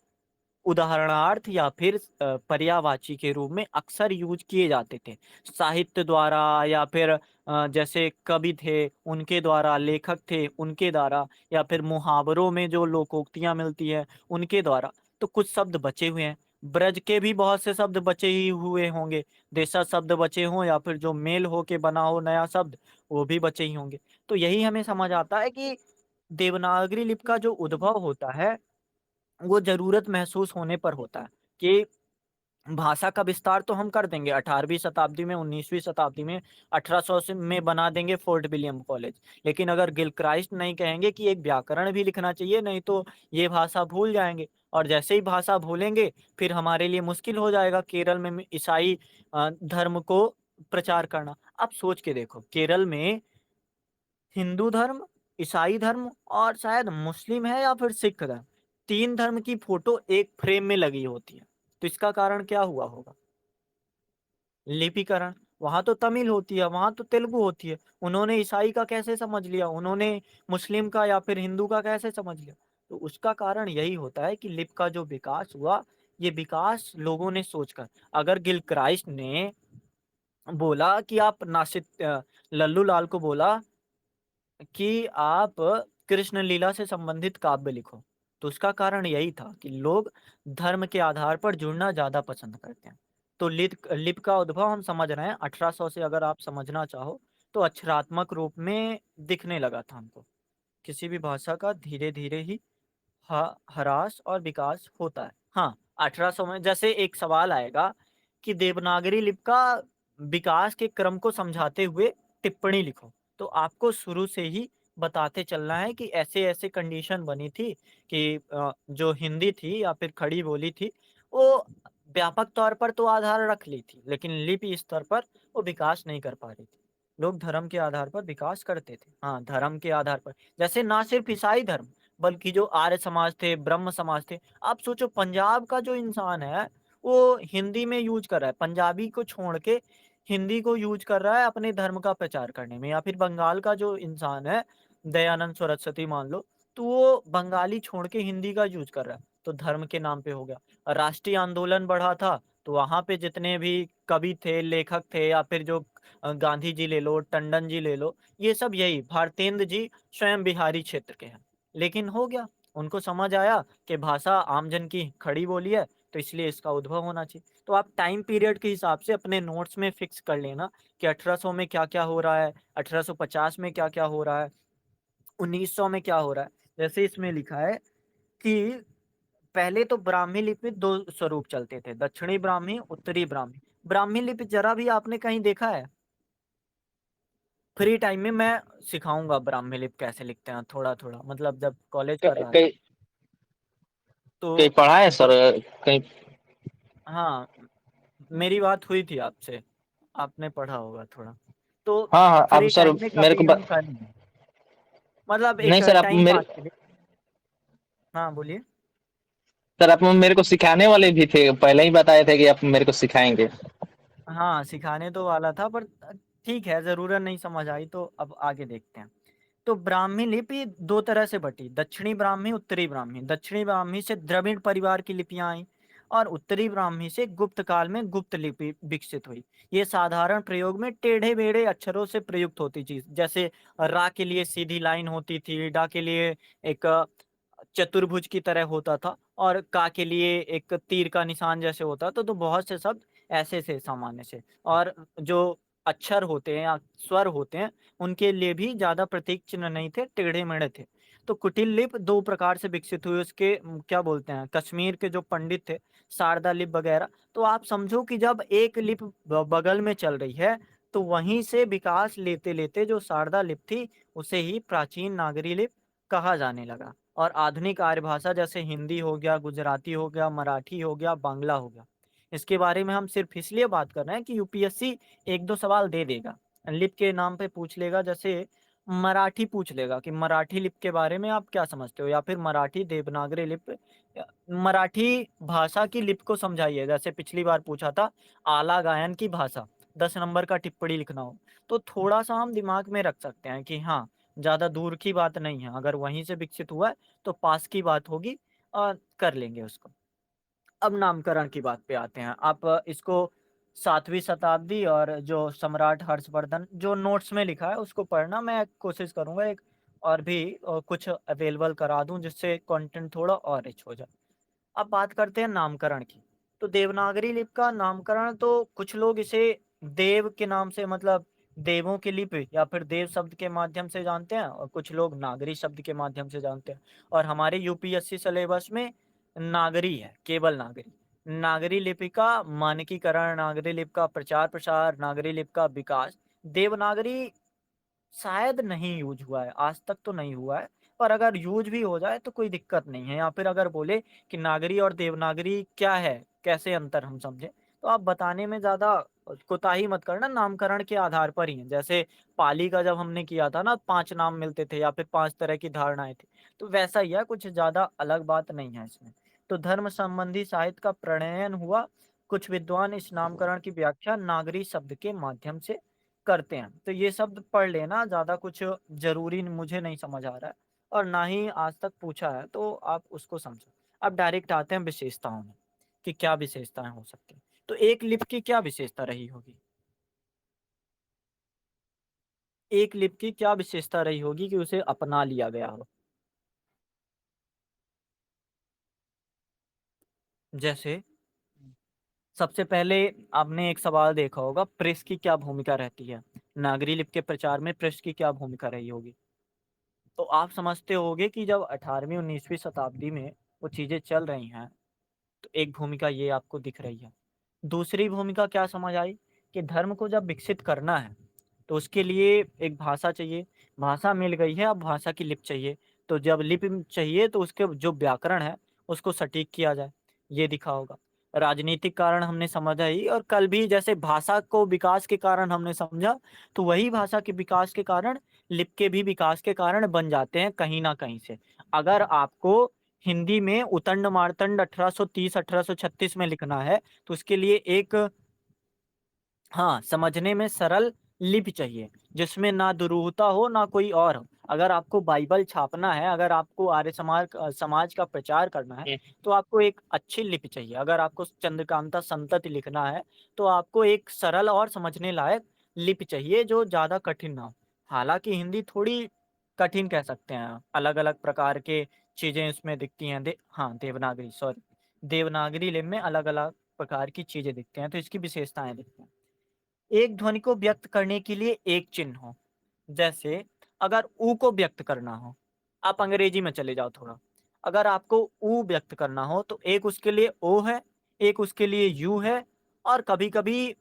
उदाहरणार्थ या फिर पर्यायवाची के रूप में अक्सर यूज़ किए जाते थे। साहित्य द्वारा या फिर जैसे कवि थे, उनके द्वारा, लेखक थे, उनके द्वारा या फिर मुहावरों में जो लोकोक्तियाँ मिलती हैं, उनके द्वारा। तो कुछ शब्द बचे हुए हैं। ब्रज के भी बहुत से शब्द बचे ही हुए होंगे। देशज शब्द बचे हों या फिर जो मेल होके बना हो नया शब्द, वो भी बचे ही होंगे। तो यही हमें समझ आता है कि देवनागरी लिपि का जो उद्भव होता है वो ज़रूरत महसूस होने पर होता है कि भाषा का विस्तार तो हम कर देंगे 18वीं शताब्दी में, 19वीं शताब्दी में, 1800 से में बना देंगे फोर्ट विलियम कॉलेज। लेकिन अगर गिलक्राइस्ट नहीं कहेंगे कि एक व्याकरण भी लिखना चाहिए, नहीं तो ये भाषा भूल जाएँगे और जैसे ही भाषा भूलेंगे, फिर हमारे लिए मुश्किल हो जाएगा केरल में ईसाई धर्म को प्रचार करना। आप सोच के देखो, केरल में हिंदू धर्म, ईसाई धर्म और शायद मुस्लिम है या फिर सिख धर्म। 3 धर्म की फ़ोटो एक फ्रेम में लगी होती है। तो इसका कारण क्या हुआ होगा? लिपिकरण। वहाँ तो तमिल होती है, वहाँ तो तेलुगु होती है। उन्होंने ईसाई का कैसे समझ लिया? उन्होंने मुस्लिम का या फिर हिंदू का कैसे समझ लिया? तो उसका कारण यही होता है कि लिपि का जो विकास हुआ, ये विकास लोगों ने सोचकर अगर गिलक्राइस्ट ने बोला कि आप लल्लू लाल को बोला कि आप कृष्ण लीला से संबंधित काव्य लिखो। तो उसका कारण यही था कि लोग धर्म के आधार पर जुड़ना ज़्यादा पसंद करते हैं। तो लिपि का उद्भव हम समझ रहे हैं 1800 से अगर आप समझना चाहो तो अक्षरात्मक रूप में दिखने लगा था हमको। किसी भी भाषा का धीरे-धीरे ही ह्रास और विकास होता है। हाँ, 1800 में जैसे एक सवाल आएगा कि देवनागरी लिपि का विकास के क्रम को समझाते हुए टिप्पणी लिखो। तो आपको शुरू से ही बताते चलना है कि ऐसे-ऐसे कंडीशन बनी थी कि जो हिंदी थी या फिर खड़ी बोली थी, वो व्यापक तौर पर तो आधार रख ली थी, लेकिन लिपि स्तर पर वो विकास नहीं कर पा रही थी। लोग धर्म के आधार पर विकास करते थे। हाँ, धर्म के आधार पर। जैसे ना सिर्फ ईसाई धर्म, बल्कि जो आर्य समाज थे, ब्रह्म समाज थे। आप सोचो पंजाब का जो इंसान है, वो हिंदी में यूज़ कर रहा है। पंजाबी को छोड़ के हिंदी को यूज़ कर रहा है अपने धर्म का प्रचार करने में या फिर बंगाल का जो इंसान है, दयानंद सरस्वती मान लो, तो वो बंगाली छोड़ के हिंदी का यूज़ कर रहा है, तो धर्म के नाम पे हो गया। राष्ट्रीय आंदोलन बढ़ा था, तो वहाँ पे जितने भी कवि थे, लेखक थे या फिर जो गांधी जी ले लो, टंडन जी ले लो, ये सब यही भारतेंद्र जी स्वयं बिहारी क्षेत्र के हैं। लेकिन हो गया, उनको समझ आया कि भाषा आमजन की खड़ी बोली है, तो इसलिए इसका उद्भव होना चाहिए। तो आप टाइम पीरियड के हिसाब से अपने नोट्स में फिक्स कर लेना कि 1800 में क्या-क्या हो रहा है, 1850 में क्या-क्या हो रहा है, 1900 में क्या हो रहा है। जैसे इसमें लिखा है कि पहले तो ब्राह्मी लिपि में 2 स्वरूप चलते थे, दक्षिणी ब्राह्मी, उत्तरी ब्राह्मी। ब्राह्मी लिपि ज़रा भी आपने कहीं देखा है? फ्री टाइम में मैं सिखाऊँगा ब्राह्मी लिपि कैसे लिखते हैं थोड़ा-थोड़ा, मतलब जब कॉलेज कर रहा था। कहीं कहीं तो पढ़ा है तो सर कहीं? हाँ, मेरी बात हुई थी आपसे, आपने पढ़ा होगा थोड़ा। तो हाँ हाँ, अब फ्री सर टाइम में मेरे कभी को हम करेंगे, मतलब एक नहीं सर, आप टाइम मेरे पास के लिए। हाँ, बोलिए? सर आप मेरे को सिखाने वाले भी थे, पहले ही बताए थे कि आप मेरे को सिखाएंगे। हाँ, सिखाने तो वाला था पर ठीक है, ज़रूरत नहीं समझ आई तो अब आगे देखते हैं। तो ब्राह्मी लिपि 2 तरह से बँटी, दक्षिणी ब्राह्मी, उत्तरी ब्राह्मी। दक्षिणी ब्राह्मी से द्रविड़ परिवार की लिपियाँ आईं और उत्तरी ब्राह्मी से गुप्त काल में गुप्त लिपि विकसित हुई। ये साधारण प्रयोग में टेढ़े-मेढ़े अक्षरों से प्रयुक्त होती थी। जैसे रा के लिए सीधी लाइन होती थी, डा के लिए एक चतुर्भुज की तरह होता था और का के लिए एक तीर का निशान जैसे होता था, तो बहुत से शब्द ऐसे थे सामान्य से। और जो अक्षर होते हैं या स्वर होते हैं, उनके लिए भी ज़्यादा प्रतीक चिन्ह नहीं थे, टेढ़े-मेढ़े थे। तो कुटिल लिपि 2 प्रकार से विकसित हुई, उसके क्या बोलते हैं, कश्मीर के जो पंडित थे, शारदा लिपि वगैरह। तो आप समझो कि जब एक लिपि बगल में चल रही है, तो वहीं से विकास लेते-लेते जो शारदा लिपि थी, उसे ही प्राचीन नागरी लिपि कहा जाने लगा। और आधुनिक आर्य भाषा जैसे हिंदी हो गया, गुजराती हो गया, मराठी हो गया, बांग्ला हो गया। इसके बारे में हम सिर्फ़ इसलिए बात कर रहे हैं कि यूपीएससी 1-2 सवाल दे देगा। लिपि के नाम पे पूछ लेगा, जैसे मराठी पूछ लेगा कि मराठी लिपि के बारे में आप क्या समझते हो? या फिर मराठी देवनागरी लिपि मराठी भाषा की लिपि को समझाइए। जैसे पिछली बार पूछा था आला गायन की भाषा, 10 नंबर का टिप्पणी लिखना हो। तो थोड़ा-सा हम दिमाग में रख सकते हैं कि हाँ, ज़्यादा दूर की बात नहीं है। अगर वहीं से विकसित हुआ है, तो पास की बात होगी और कर लेंगे उसको। अब नामकरण की बात पे आते हैं। आप इसको 7वीं शताब्दी और जो सम्राट हर्षवर्धन जो नोट्स में लिखा है उसको पढ़ना, मैं कोशिश करूँगा एक और भी कुछ अवेलेबल करा दूँ जिससे कंटेंट थोड़ा और रिच हो जाए। अब बात करते हैं नामकरण की। तो देवनागरी लिपि का नामकरण तो कुछ लोग इसे देव के नाम से, मतलब देवों की लिपि या फिर देव शब्द के माध्यम से जानते हैं और कुछ लोग नागरी शब्द के माध्यम से जानते हैं। और हमारे यूपीएससी सिलेबस में नागरी है, केवल नागरी। नागरी लिपि का मानकीकरण, नागरी लिपि का प्रचार-प्रसार, नागरी लिपि का विकास। देवनागरी शायद नहीं यूज़ हुआ है, आज तक तो नहीं हुआ है, पर अगर यूज़ भी हो जाए तो कोई दिक्कत नहीं है। या फिर अगर बोले कि नागरी और देवनागरी क्या है, कैसे अंतर हम समझें, तो आप बताने में ज़्यादा कोताही मत करना, नामकरण के आधार पर ही है। जैसे पाली का जब हमने किया था ना, 5 नाम मिलते थे या फिर 5 तरह की धारणाएँ थी, तो वैसा ही है, कुछ ज़्यादा अलग बात नहीं है इसमें। तो धर्म संबंधी साहित्य का प्रणयन हुआ कुछ विद्वान इस नामकरण की व्याख्या नागरी शब्द के माध्यम से करते हैं। तो ये शब्द पढ़ लेना, ज़्यादा कुछ ज़रूरी मुझे नहीं समझ आ रहा है और ना ही आज तक पूछा है, तो आप उसको समझो। अब डायरेक्ट आते हैं विशेषताओं में, कि क्या विशेषताएँ हो सकती हैं। तो एक लिपि की क्या विशेषता रही होगी? एक लिपि की क्या विशेषता रही होगी कि उसे अपना लिया गया हो? जैसे सबसे पहले आपने एक सवाल देखा होगा, प्रेस की क्या भूमिका रहती है? नागरी लिपि के प्रचार में प्रेस की क्या भूमिका रही होगी? तो आप समझते होंगे कि जब 18वीं 19वीं शताब्दी में वो चीज़ें चल रही हैं, तो एक भूमिका ये आपको दिख रही है। दूसरी भूमिका क्या समझ आई कि धर्म को जब विकसित करना है, तो उसके लिए एक भाषा चाहिए। भाषा मिल गई है, अब भाषा की लिपि चाहिए। तो जब लिपि चाहिए तो उसके जो व्याकरण है, उसको सटीक किया जाए, ये दिखा होगा। राजनीतिक कारण हमने समझा ही, और कल भी जैसे भाषा को विकास के कारण हमने समझा, तो वही भाषा के विकास के कारण लिपि के भी विकास के कारण बन जाते हैं कहीं न कहीं से। अगर आपको हिंदी में उतंड मार्तंड 1830-1836 में लिखना है, तो उसके लिए एक हाँ, समझने में सरल लिपि चाहिए, जिसमें ना दुरूहता हो, ना कोई और हो। अगर आपको बाइबल छापना है, अगर आपको आर्य समाज का प्रचार करना है, हुँ, तो आपको एक अच्छी लिपि चाहिए। अगर आपको चंद्रकांता संतति लिखना है, तो आपको एक सरल और समझने लायक लिपि चाहिए, जो ज़्यादा कठिन ना हो। हालाँकि हिंदी थोड़ी कठिन कह सकते हैं, अलग-अलग प्रकार के चीज़ें इसमें दिखती हैं। हाँ, देवनागरी, सॉरी। देवनागरी लिपि में अलग-अलग प्रकार की चीज़ें दिखती हैं, तो इसकी विशेषताएँ दिखती हैं। एक ध्वनि को व्यक्त करने के लिए एक चिन्ह हो। जैसे अगर ऊ को व्यक्त करना हो, आप अंग्रेजी में चले जाओ थोड़ा। अगर आपको ऊ व्यक्त करना हो तो एक उसके लिए ओ है, एक उसके लिए यू है, और कभी-कभी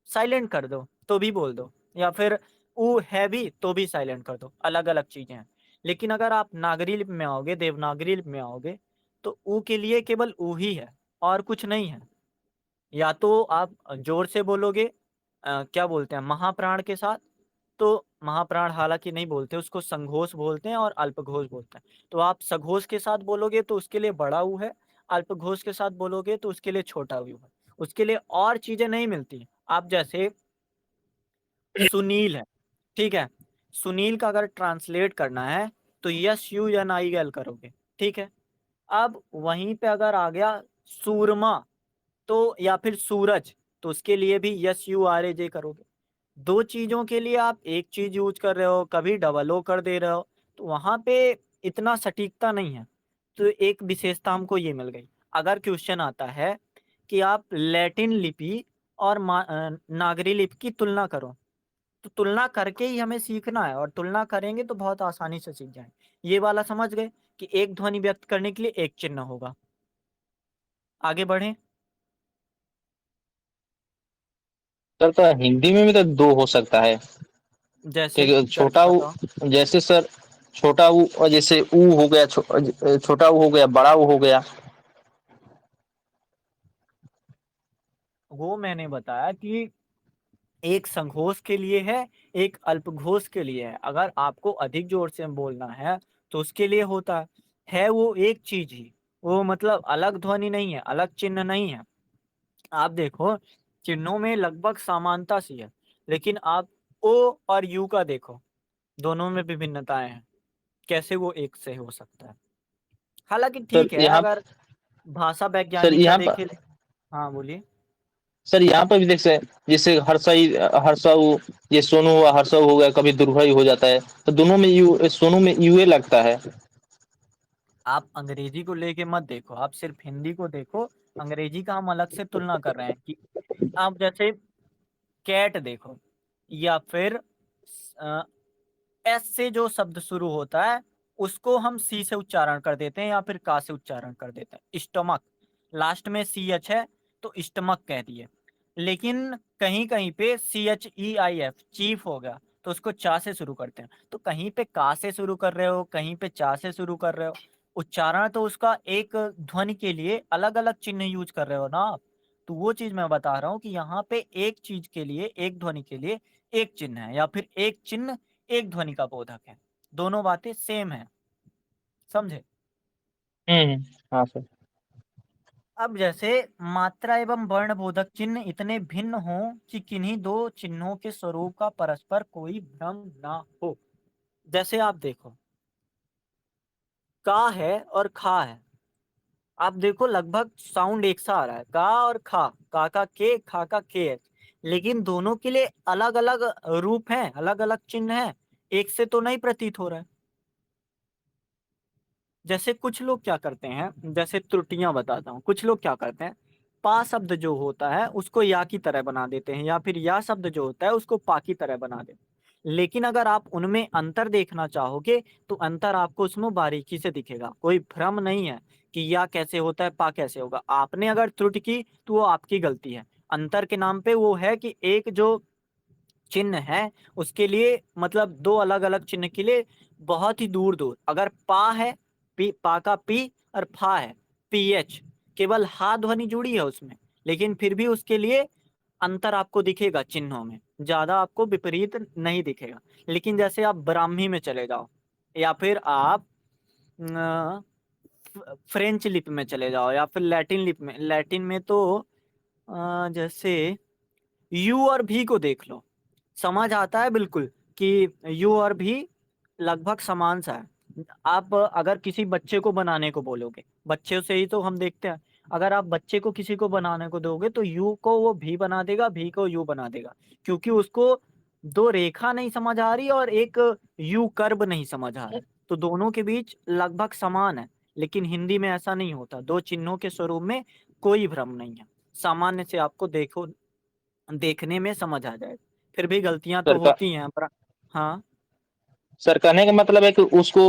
साइलेंट कर दो तो भी बोल दो, या फिर ऊ है भी तो भी साइलेंट कर दो, अलग-अलग चीज़ें हैं। लेकिन अगर आप नागरी लिपि में आओगे, देवनागरी लिपि में आओगे, तो ऊ के लिए केवल ऊ ही है और कुछ नहीं है। या तो आप ज़ोर से बोलोगे, क्या बोलते हैं, महाप्राण के साथ, तो महाप्राण हालाँकि नहीं बोलते, उसको संघोष बोलते हैं और अल्पघोष बोलते हैं। तो आप सघोष के साथ बोलोगे तो उसके लिए बड़ा ऊ है, अल्पघोष के साथ बोलोगे तो उसके लिए छोटा ऊ है। उसके लिए और चीज़ें नहीं मिलती। आप जैसे सुनील है, ठीक है? सुनील का अगर ट्रांसलेट करना है, तो SUNIL करोगे, ठीक है? अब वहीं पे अगर आ गया सूरमा, तो या फिर सूरज, तो उसके लिए भी SURAJ करोगे। 2 चीज़ों के लिए आप एक चीज़ यूज़ कर रहे हो, कभी डबल ओ कर दे रहे हो, तो वहाँ पे इतना सटीकता नहीं है। तो एक विशेषता हमको ये मिल गई। अगर क्वेश्चन आता है कि आप लैटिन लिपि और नागरी लिपि की तुलना करो, तो तुलना करके ही हमें सीखना है, और तुलना करेंगे तो बहुत आसानी से सीख जाएँगे। ये वाला समझ गए कि एक ध्वनि व्यक्त करने के लिए एक चिन्ह होगा। आगे बढ़ें? सर तो हिंदी में भी तो 2 हो सकता है। जैसे क्योंकि छोटा ऊ, बताओ? जैसे सर छोटा ऊ और जैसे ऊ हो गया, छोटा ऊ हो गया, बड़ा ऊ हो गया। वो मैंने बताया कि एक संघोष के लिए है, एक अल्पघोष के लिए है। अगर आपको अधिक जोर से बोलना है, तो उसके लिए होता है। वो एक चीज़ ही, वो मतलब अलग ध्वनि नहीं है, अलग चिन्ह नहीं है। आप देखो, चिन्हों में लगभग समानता सी है, लेकिन आप ओ और यू का देखो, दोनों में विभिन्नताएँ हैं। कैसे वो एक से हो सकता है? हालाँकि सर ठीक है, यहाँ अगर भाषा सर वैज्ञानिक का यहाँ देखें। पर हाँ, बोलिए। सर यहाँ पर भी देख सकते हैं, जैसे हर्षऊ, ये सोनू हुआ, हर्षऊ हो गया, कभी दुर्गा हो जाता है, तो दोनों में यू, सोनू में यूए लगता है। आप अंग्रेजी को लेके मत देखो, आप सिर्फ हिंदी को देखो। अंग्रेजी का हम अलग से तुलना कर रहे हैं कि आप जैसे कैट देखो, या फिर अ, एस से जो शब्द शुरू होता है, उसको हम सी से उच्चारण कर देते हैं या फिर का से उच्चारण कर देते हैं। स्टमक, लास्ट में सी एच है, तो स्टमक कह दिए। लेकिन कहीं कहीं पे CHEIF, चीफ हो गया, तो उसको चा से शुरू करते हैं। तो कहीं पे का से शुरू कर रहे हो, कहीं पे चा से शुरू कर रहे हो। उच्चारण तो उसका एक ध्वनि के लिए अलग अलग चिन्ह यूज कर रहे हो ना आप। तो वो चीज मैं बता रहा हूँ कि यहाँ पे एक चीज के लिए, एक ध्वनि के लिए एक चिन्ह है, या फिर एक चिन्ह एक ध्वनि का बोधक है। दोनों बातें सेम है, समझे? हाँ सर। अब जैसे मात्रा एवं वर्ण बोधक चिन्ह इतने भिन्न हों कि किन्हीं दो चिन्हों के स्वरूप का परस्पर कोई भ्रम ना हो। जैसे आप देखो, का है और खा है। आप देखो लगभग साउंड एक सा आ रहा है, का और खा, का के, खा का के एच। लेकिन दोनों के लिए अलग अलग रूप हैं, अलग अलग चिन्ह हैं, एक से तो नहीं प्रतीत हो रहा है। जैसे कुछ लोग क्या करते हैं, जैसे त्रुटियां बताता हूँ, कुछ लोग क्या करते हैं, पा शब्द जो होता है उसको या की तरह बना देते हैं, या फिर या शब्द जो होता है उसको पा की तरह बना देते हैं। लेकिन अगर आप उनमें अंतर देखना चाहोगे तो अंतर आपको उसमें बारीकी से दिखेगा, कोई भ्रम नहीं है कि या कैसे होता है, पा कैसे होगा। आपने अगर त्रुटि की तो वो आपकी गलती है। अंतर के नाम पे वो है कि एक जो चिन्ह है उसके लिए, मतलब दो अलग अलग चिन्ह के लिए बहुत ही दूर दूर, अगर पा है, पी, पा का पी, और फा है पीएच, केवल हा ध्वनि जुड़ी है उसमें, लेकिन फिर भी उसके लिए अंतर आपको दिखेगा चिन्हों में, ज्यादा आपको विपरीत नहीं दिखेगा। लेकिन जैसे आप ब्राह्मी में चले जाओ, या फिर आप फ्रेंच लिपि में चले जाओ, या फिर लैटिन लिपि में, लैटिन में तो जैसे यू और भी को देख लो, समझ आता है बिल्कुल कि यू और भी लगभग समान सा है। आप अगर किसी बच्चे को बनाने को बोलोगे, बच्चे से ही तो हम देखते हैं, अगर आप बच्चे को किसी को बनाने को दोगे तो यू को वो भी बना देगा, भी को यू बना देगा, क्योंकि उसको दो रेखा नहीं समझ आ रही और एक यू कर्व नहीं समझ आ रहा है, तो दोनों के बीच लगभग समान है। लेकिन हिंदी में ऐसा नहीं होता, दो चिन्हों के स्वरूप में कोई भ्रम नहीं है, सामान्य से आपको देखो, देखने में समझ आ जाएगा। फिर भी गलतियां तो सर का होती हैं हाँ। सर कहने का मतलब है कि उसको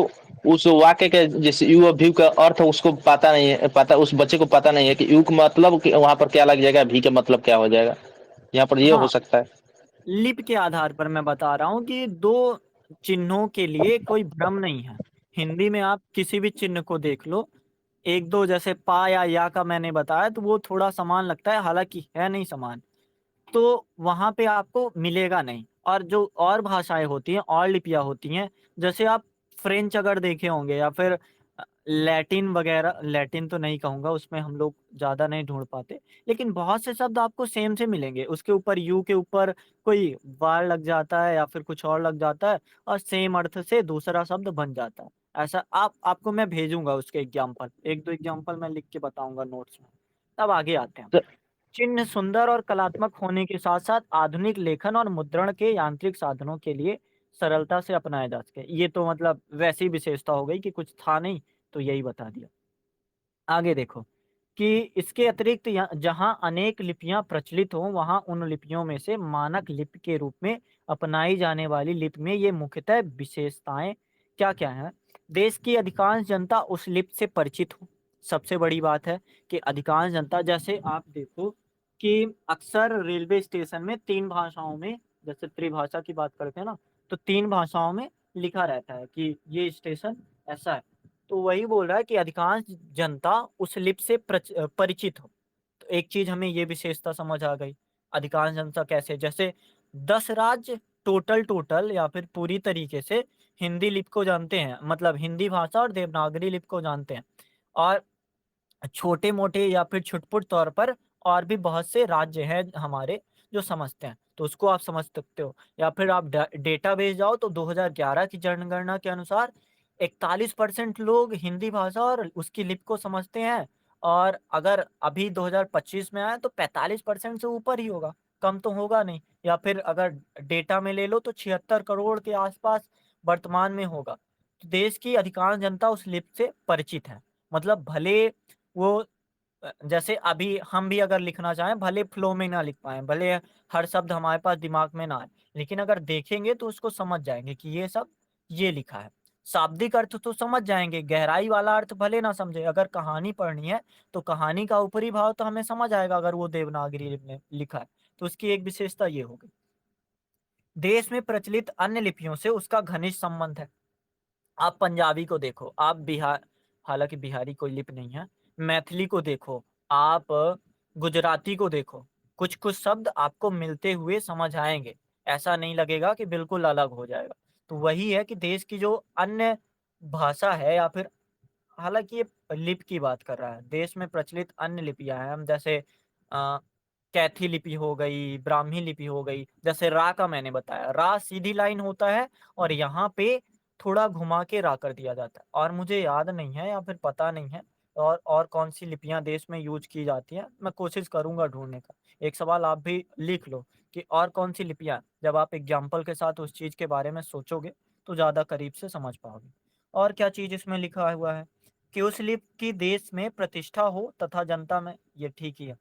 उस वाक्य के जैसे यू और व्यू का अर्थ उसको पता नहीं है, पता उस बच्चे को पता नहीं है कि यू का मतलब वहां पर क्या लग जाएगा, भी का मतलब क्या हो जाएगा। यहाँ पर ये हो हाँ, सकता है। लिप के आधार पर मैं बता रहा हूँ कि दो चिन्हों के लिए कोई भ्रम नहीं है। हिंदी में आप किसी भी चिन्ह को देख लो, एक दो जैसे पा या का मैंने बताया तो वो थोड़ा समान लगता है, हालांकि है नहीं समान, तो वहाँ पे आपको मिलेगा नहीं। और जो और भाषाएँ होती हैं, और लिपियाँ होती हैं, जैसे आप फ्रेंच अगर देखे होंगे, या फिर लैटिन वगैरह, लैटिन तो नहीं कहूँगा, उसमें हम लोग ज़्यादा नहीं ढूँढ पाते, लेकिन बहुत से शब्द आपको सेम से मिलेंगे। उसके ऊपर यू के ऊपर कोई वार लग जाता है या फिर कुछ और लग जाता है, और सेम अर्थ से दूसरा शब्द बन जाता है। ऐसा आपको मैं भेजूँगा उसके एग्ज़ाम्पल, 1-2 एग्ज़ाम्पल मैं लिख के बताऊँगा नोट्स में। तब आगे आते हैं। सर, चिन्ह सुंदर और कलात्मक होने के साथ-साथ आधुनिक लेखन और मुद्रण के यांत्रिक साधनों के लिए सरलता से अपनाए जा सके। ये तो मतलब वैसी विशेषता हो गई कि कुछ था नहीं, तो यही बता दिया। आगे देखो कि इसके अतिरिक्त जहाँ अनेक लिपियां प्रचलित हों, वहाँ उन लिपियों में से मानक लिपि के रूप में अपनाई जाने वाली लिपि में ये मुख्यतः विशेषताएं क्या-क्या हैं? देश की अधिकांश जनता उस लिपि से परिचित हो। सबसे बड़ी बात है कि अधिकांश जनता, जैसे आप देखो कि अक्सर रेलवे स्टेशन में 3 भाषाओं में, जैसे त्रिभाषा की बात करते हैं ना, तो 3 भाषाओं में लिखा रहता है कि ये स्टेशन ऐसा है। तो वही बोल रहा है कि अधिकांश जनता उस लिपि से परिचित हो। तो एक चीज़ हमें ये विशेषता समझ आ गई। अधिकांश जनता कैसे? जैसे 10 राज्य टोटल या फिर पूरी तरीके से हिंदी लिपि को जानते हैं, मतलब हिंदी भाषा और देवनागरी लिपि को जानते हैं। और छोटे-मोटे या फिर छुट-पुट तौर पर और भी बहुत से राज्य हैं हमारे जो समझते हैं, तो उसको आप समझ सकते हो। या फिर आप डेटाबेस जाओ तो 2011 की जनगणना के अनुसार 41% लोग हिंदी भाषा और उसकी लिपि को समझते हैं, और अगर अभी 2025 में आए तो 45% से ऊपर ही होगा, कम तो होगा नहीं। या फिर अगर डेटा में ले लो तो 76 करोड़ के आसपास वर्तमान में होगा। तो देश की अधिकांश जनता उस लिपि से परिचित है। मतलब भले वो जैसे अभी हम भी अगर लिखना चाहें, भले फ्लो में ना लिख पाएँ, भले हर शब्द हमारे पास दिमाग में ना आए, लेकिन अगर देखेंगे तो उसको समझ जाएँगे कि ये शब्द ये लिखा है। शाब्दिक अर्थ तो समझ जाएँगे, गहराई वाला अर्थ भले ना समझे। अगर कहानी पढ़नी है, तो कहानी का ऊपरी भाव तो हमें समझ आएगा अगर वो देवनागरी में लिखा है। तो उसकी एक विशेषता ये हो गई। देश में प्रचलित अन्य लिपियों से उसका घनिष्ठ संबंध है। आप पंजाबी को देखो, आप हालाँकि बिहारी कोई लिपि नहीं है। मैथिली को देखो, आप गुजराती को देखो, कुछ-कुछ शब्द आपको मिलते हुए समझ आएँगे। ऐसा नहीं लगेगा कि बिल्कुल अलग हो जाएगा। तो वही है कि देश की जो अन्य भाषा है या फिर हालाँकि ये लिपि की बात कर रहा है। देश में प्रचलित अन्य लिपियाँ हैं, हम जैसे कैथी लिपि हो गई, ब्राह्मी लिपि हो गई, जैसे रा का मैंने बताया, रा सीधी लाइन होता है और यहाँ पे थोड़ा घुमा के रा कर दिया जाता है और मुझे याद नहीं है या फिर पता नहीं है और कौन-सी लिपियाँ देश में यूज़ की जाती हैं, मैं कोशिश करूँगा ढूँढने का। एक सवाल आप भी लिख लो कि और कौन-सी लिपियाँ, जब आप एग्ज़ाम्पल के साथ उस चीज़ के बारे में सोचोगे, तो ज़्यादा करीब से समझ पाओगे। और क्या चीज़ इसमें लिखा हुआ है कि उस लिपि की देश में प्रतिष्ठा हो तथा जनता में, ये ठीक ही है।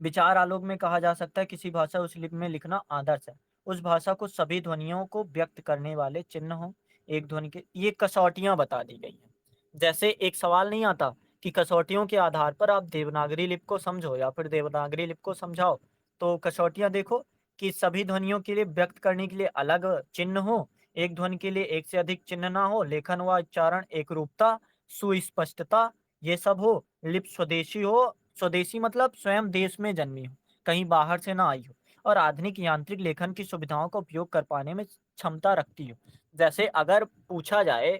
विचार आलोक में कहा जा सकता है किसी भाषा उस लिपि में लिखना आदर्श है। उस भाषा को सभी ध्वनियों को व्यक्त करने वाले चिन्ह हों, एक ध्वनि के ये कसौटियाँ बता दी गई हैं। जैसे एक सवाल नहीं आता कि कसौटियों के आधार पर आप देवनागरी लिपि को समझो या फिर देवनागरी लिपि को समझाओ। तो कसौटियाँ देखो कि सभी ध्वनियों के लिए व्यक्त करने के लिए अलग चिन्ह हो, एक ध्वनि के लिए एक से अधिक चिन्ह ना हो, लेखन व उच्चारण एकरूपता, सुस्पष्टता ये सब हो, लिपि स्वदेशी हो, स्वदेशी मतलब स्वयं देश में जन्मी हो, कहीं बाहर से ना आई हो और आधुनिक यांत्रिक लेखन की सुविधाओं का उपयोग कर पाने में क्षमता रखती हो। जैसे अगर पूछा जाए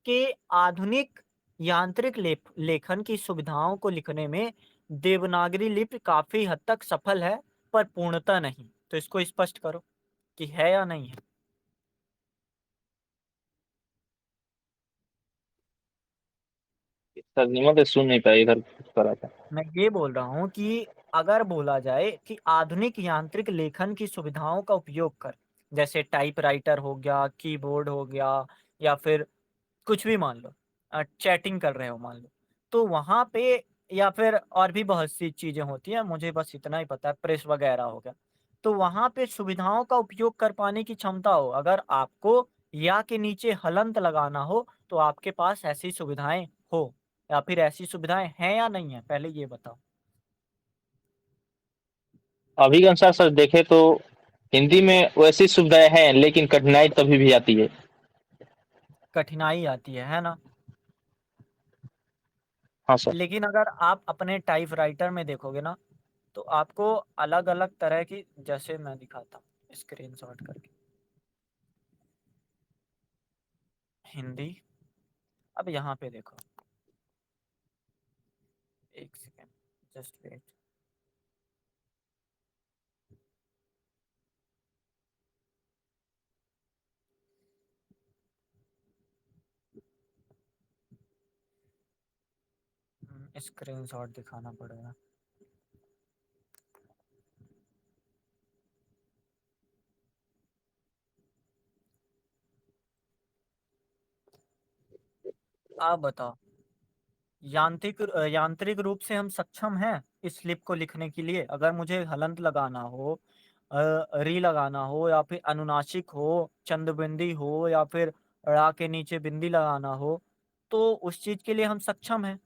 कि आधुनिक यांत्रिक लेखन की सुविधाओं को लिखने में देवनागरी लिपि काफ़ी हद तक सफल है, पर पूर्णतः नहीं। तो इसको स्पष्ट करो कि है या नहीं है? सर निमन से सुन नहीं पाया, इधर कुछ कर रहा था। मैं ये बोल रहा हूँ कि अगर बोला जाए कि आधुनिक यांत्रिक लेखन की सुविधाओं का उपयोग कर, जैसे टाइपराइटर हो गया, कीबोर्ड हो गया या फिर कुछ भी मान लो, चैटिंग कर रहे हो मान लो, तो वहाँ पे या फिर और भी बहुत सी चीज़ें होती हैं, मुझे बस इतना ही पता है, प्रेस वगैरह हो गया। तो वहाँ पे सुविधाओं का उपयोग कर पाने की क्षमता हो, अगर आपको या के नीचे हलंत लगाना हो, तो आपके पास ऐसी सुविधाएँ हो या फिर ऐसी सुविधाएँ हैं या नहीं हैं? पहले ये बताओ। अभी के अनुसार सर देखें तो हिंदी में वैसी सुविधाएँ हैं, लेकिन कठिनाई तभी भी आती है। कठिनाई आती है ना? हाँ सर। लेकिन अगर आप अपने टाइपराइटर में देखोगे ना, तो आपको अलग-अलग तरह की जैसे मैं दिखाता हूँ स्क्रीनशॉट करके। हिंदी, अब यहाँ पे देखो, 1 सेकंड जस्ट वेट। स्क्रीनशॉट दिखाना पड़ेगा। आप बताओ, यांत्रिक रूप से हम सक्षम हैं इस स्लिप को लिखने के लिए? अगर मुझे हलंत लगाना हो, री लगाना हो या फिर अनुनासिक हो, चंद्रबिंदी हो या फिर ड़ा के नीचे बिंदी लगाना हो, तो उस चीज़ के लिए हम सक्षम हैं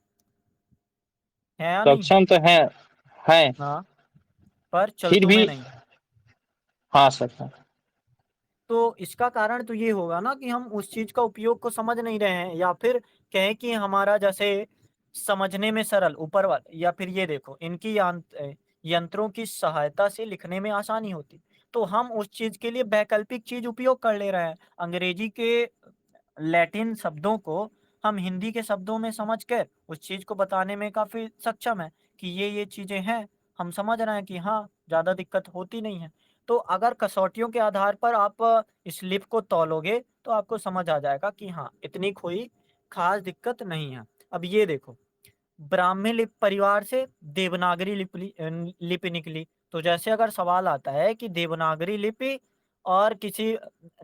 या नहीं? सक्षम तो हैं, हाँ, पर फिर चलतों भी में नहीं। हाँ सर, हाँ। तो इसका कारण तो ये होगा ना कि हम उस चीज़ का उपयोग को समझ नहीं रहे हैं या फिर कहें कि हमारा जैसे समझने में सरल ऊपर वाला या फिर ये देखो इनकी यंत्रों की सहायता से लिखने में आसानी होती। तो हम उस चीज़ के लिए वैकल्पिक चीज़ उपयोग कर ले रहे हैं। अंग्रेजी के लैटिन शब्दों को हम हिंदी के शब्दों में समझ कर उस चीज़ को बताने में काफ़ी सक्षम हैं कि ये चीज़ें हैं। हम समझ रहे हैं कि हाँ, ज़्यादा दिक्कत होती नहीं है। तो अगर कसौटियों के आधार पर आप इस लिपि को तौलोगे, तो आपको समझ आ जाएगा कि हाँ, इतनी कोई ख़ास दिक्कत नहीं है। अब ये देखो, ब्राह्मी लिपि परिवार से देवनागरी लिपि निकली। तो जैसे अगर सवाल आता है कि देवनागरी लिपि और किसी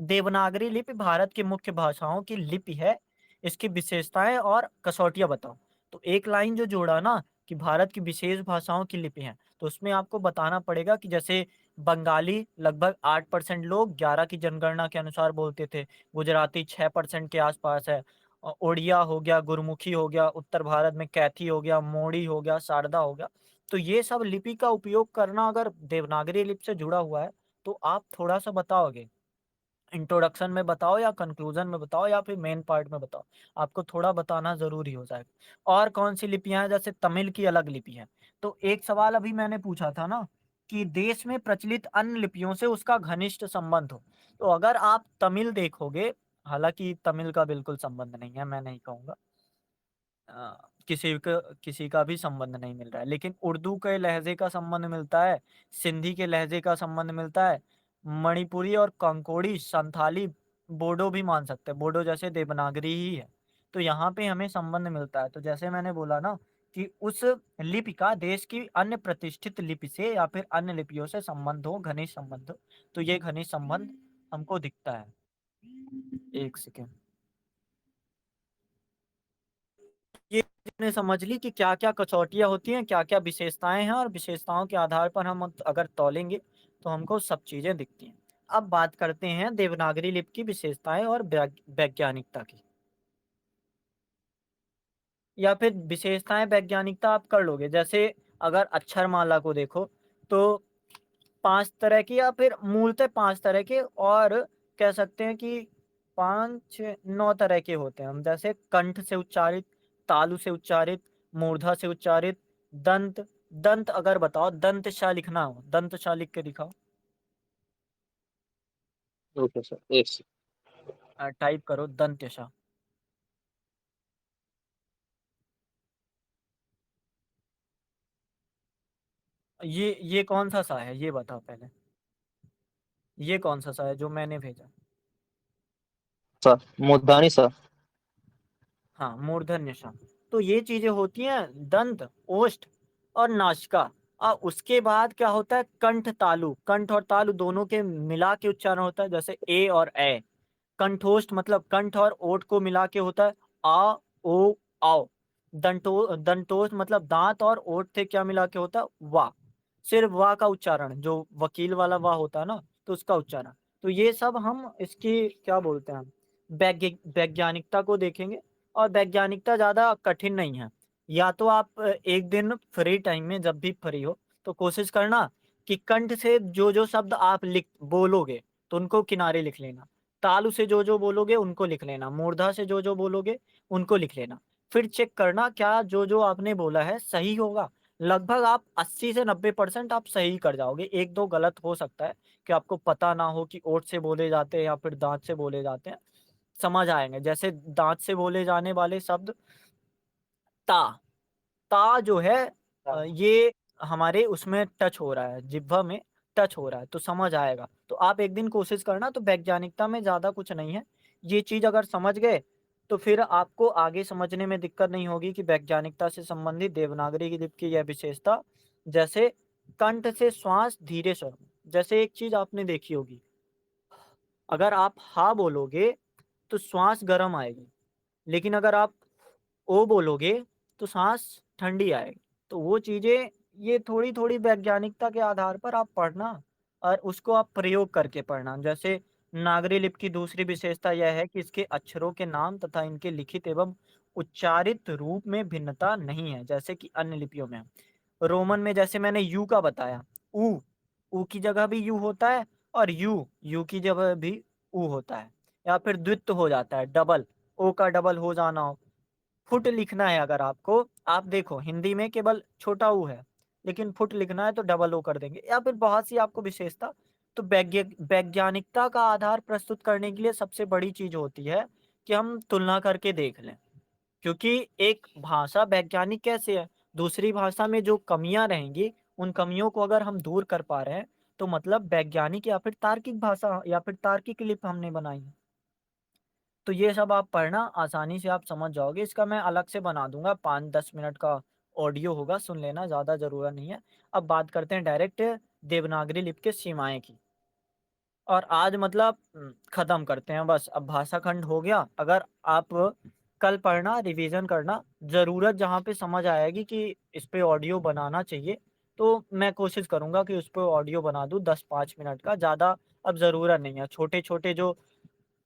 देवनागरी लिपि भारत की मुख्य भाषाओं की लिपि है, इसकी विशेषताएँ और कसौटियाँ बताओ। तो एक लाइन जो जोड़ा ना कि भारत की विशेष भाषाओं की लिपि है, तो उसमें आपको बताना पड़ेगा कि जैसे बंगाली लगभग 8% लोग 11 की जनगणना के अनुसार बोलते थे, गुजराती 6% के आसपास है, ओडिया हो गया, गुरमुखी हो गया, उत्तर भारत में कैथी हो गया, मोडी हो गया, शारदा हो गया। तो ये सब लिपि का उपयोग करना अगर देवनागरी लिपि से जुड़ा हुआ है, तो आप थोड़ा-सा बताओगे? इंट्रोडक्शन में बताओ या कंक्लूजन में बताओ या फिर मेन पार्ट में बताओ, आपको थोड़ा बताना ज़रूरी हो जाएगा। और कौन-सी लिपियाँ हैं जैसे तमिल की अलग लिपि है। तो एक सवाल अभी मैंने पूछा था ना कि देश में प्रचलित अन्य लिपियों से उसका घनिष्ठ संबंध हो। तो अगर आप तमिल देखोगे, हालाँकि तमिल का बिल्कुल संबंध नहीं है, मैं नहीं कहूँगा। किसी का भी संबंध नहीं मिल रहा है, लेकिन उर्दू के लहजे का संबंध मिलता है, सिंधी के लहजे का संबंध मिलता है, मणिपुरी और कंकोड़ी, संथाली, बोडो भी मान सकते हैं, बोडो जैसे देवनागरी ही है। तो यहाँ पे हमें संबंध मिलता है। तो जैसे मैंने बोला ना कि उस लिपि का देश की अन्य प्रतिष्ठित लिपि से या फिर अन्य लिपियों से संबंध हो, घनिष्ठ संबंध हो, तो ये घनिष्ठ संबंध हमको दिखता है। एक सेकेंड। ये आपने समझ ली कि क्या-क्या कसौटियाँ होती हैं, क्या-क्या विशेषताएँ हैं, और विशेषताओं के आधार पर हम अगर तौलेंगे तो हमको सब चीज़ें दिखती हैं। अब बात करते हैं देवनागरी लिपि की विशेषताएँ और वैज्ञानिकता की, या फिर विशेषताएँ वैज्ञानिकता आप कर लोगे। जैसे अगर अक्षरमाला को देखो तो 5 तरह की, या फिर मूलतः 5 तरह के, और कह सकते हैं कि 5, 9 तरह के होते हैं हम। जैसे कंठ से उच्चारित, तालु से उच्चारित, मूर्धा से उच्चारित, दंत। दंत अगर बताओ, दंत शा लिखना हो, दंत शा लिख के दिखाओ। ओके सर, एक टाइप करो दंत शा। ये कौन सा सा है, ये बताओ पहले। ये कौन सा सा है जो मैंने भेजा? सर, मुद्दानी सर। हाँ, मूर्धन्य ष। तो ये चीजें होती हैं दंत, ओष्ठ और नासिका। उसके बाद क्या होता है, कंठ तालु। कंठ और तालु दोनों के मिला के उच्चारण होता है, जैसे ए और ए। कंठोष्ठ मतलब कंठ और ओठ को मिला के होता है, आ, ओ, आओ। दंतोष्ठ मतलब दांत और ओठ से क्या मिला के होता है, वा। सिर्फ वा का उच्चारण, जो वकील वाला वा होता है ना, तो उसका उच्चारण। तो ये सब हम इसकी क्या बोलते हैं, वैज्ञानिकता को देखेंगे। और वैज्ञानिकता ज़्यादा कठिन नहीं है। या तो आप एक दिन फ्री टाइम में जब भी फ्री हो तो कोशिश करना कि कंठ से जो शब्द आप लिख बोलोगे तो उनको किनारे लिख लेना। तालु से जो बोलोगे उनको लिख लेना। मूर्धा से जो बोलोगे उनको लिख लेना। फिर चेक करना क्या जो आपने बोला है सही होगा। लगभग आप 80 से 90% आप सही कर जाओगे। 1-2 गलत हो सकता है कि आपको पता ना हो कि ओठ से बोले जाते हैं या फिर दाँत से बोले जाते हैं। समझ आएँगे। जैसे दाँत से बोले जाने वाले शब्द ता, ता जो है ये हमारे उसमें टच हो रहा है, जिह्वा में टच हो रहा है, तो समझ आएगा। तो आप एक दिन कोशिश करना। तो वैज्ञानिकता में ज़्यादा कुछ नहीं है। ये चीज़ अगर समझ गए, तो फिर आपको आगे समझने में दिक्कत नहीं होगी कि वैज्ञानिकता से संबंधित देवनागरी की लिपि की यह विशेषता, जैसे कंठ से श्वास धीरे स्वर में। जैसे एक चीज़ आपने देखी होगी, अगर आप हा बोलोगे, तो श्वास गरम आएगी। लेकिन अगर आप ओ बोलोगे तो साँस ठंडी आएगी। तो वो चीज़ें, ये थोड़ी-थोड़ी वैज्ञानिकता के आधार पर आप पढ़ना और उसको आप प्रयोग करके पढ़ना। जैसे नागरी लिपि की दूसरी विशेषता यह है कि इसके अक्षरों के नाम तथा इनके लिखित एवं उच्चारित रूप में भिन्नता नहीं है, जैसे कि अन्य लिपियों में है। रोमन में जैसे मैंने यू का बताया, ऊ, ऊ की जगह भी यू होता है, और यू की जगह भी ऊ होता है। या फिर द्वित्व हो जाता है, डबल, ओ का डबल हो जाना हो। फुट लिखना है अगर आपको, आप देखो हिंदी में केवल छोटा ऊ है, लेकिन फुट लिखना है तो डबल ओ कर देंगे। या फिर बहुत सी आपको विशेषता। तो वैज्ञानिकता का आधार प्रस्तुत करने के लिए सबसे बड़ी चीज होती है कि हम तुलना करके देख लें। क्योंकि एक भाषा वैज्ञानिक कैसे है, दूसरी भाषा में जो कमियां रहेंगी, उन कमियों को अगर हम दूर कर पा रहे हैं, तो मतलब वैज्ञानिक या फिर तार्किक भाषा या फिर तार्किक लिपि हमने बनाई है। तो ये सब आप पढ़ना, आसानी से आप समझ जाओगे। इसका मैं अलग से बना दूँगा, 5-10 मिनट का ऑडियो होगा, सुन लेना, ज़्यादा ज़रूरत नहीं है। अब बात करते हैं डायरेक्ट देवनागरी लिपि के सीमाएँ की। और आज मतलब ख़त्म करते हैं बस, अब भाषा खंड हो गया। अगर आप कल पढ़ना, रिवीज़न करना, ज़रूरत जहाँ पे समझ आएगी कि इस पे ऑडियो बनाना चाहिए, तो मैं कोशिश करूँगा कि उस पे ऑडियो बना दूँ 10-5 मिनट का, ज़्यादा अब ज़रूरत नहीं है। छोटे-छोटे जो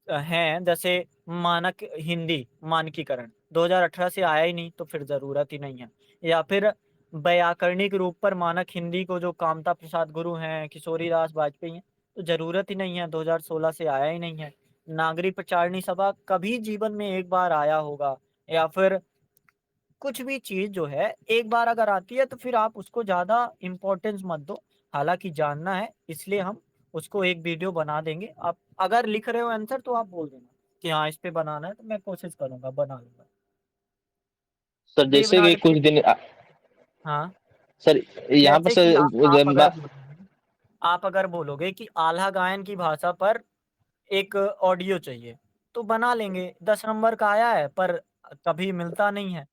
हैं, जैसे मानक हिंदी मानकीकरण 2018 से आया ही नहीं, तो फिर ज़रूरत ही नहीं है। या फिर व्याकरणिक रूप पर मानक हिंदी को जो कामता प्रसाद गुरु हैं, किशोरीदास वाजपेयी हैं, तो ज़रूरत ही नहीं है, 2016 से आया ही नहीं है। नागरिक प्रचारिणी सभा कभी जीवन में एक बार आया होगा, या फिर कुछ भी चीज़ जो है एक बार अगर आती है तो फिर आप उसको ज़्यादा इम्पोर्टेंस मत दो। हालाँकि जानना है इसलिए हम उसको एक वीडियो बना देंगे। आप अगर लिख रहे हो आंसर तो आप बोल देना कि हाँ, इस पे बनाना है, तो मैं कोशिश करूँगा बना लूँगा। सर जैसे कि देवनागरी कुछ दिन हाँ, सर यहाँ पर जैसे कि आप सर अगर बोलोगे आप अगर बोलोगे कि आल्हा गायन की भाषा पर एक ऑडियो चाहिए, तो बना लेंगे। 10 नंबर का आया है पर कभी मिलता नहीं है।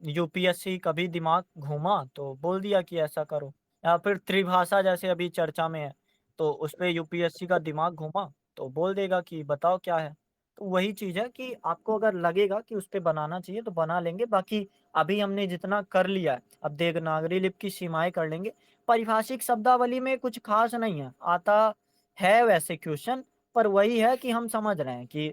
यूपीएससी कभी दिमाग घूमा तो बोल दिया कि ऐसा करो, या फिर त्रिभाषा जैसे अभी चर्चा में है, तो उसपे यूपीएससी का दिमाग घूमा तो बोल देगा कि बताओ क्या है। तो वही चीज़ है कि आपको अगर लगेगा कि उसपे बनाना चाहिए तो बना लेंगे, बाकी अभी हमने जितना कर लिया है, अब देवनागरी लिपि की सीमाएँ कर लेंगे। पारिभाषिक शब्दावली में कुछ ख़ास नहीं है, आता है वैसे क्वेश्चन, पर वही है कि हम समझ रहे हैं कि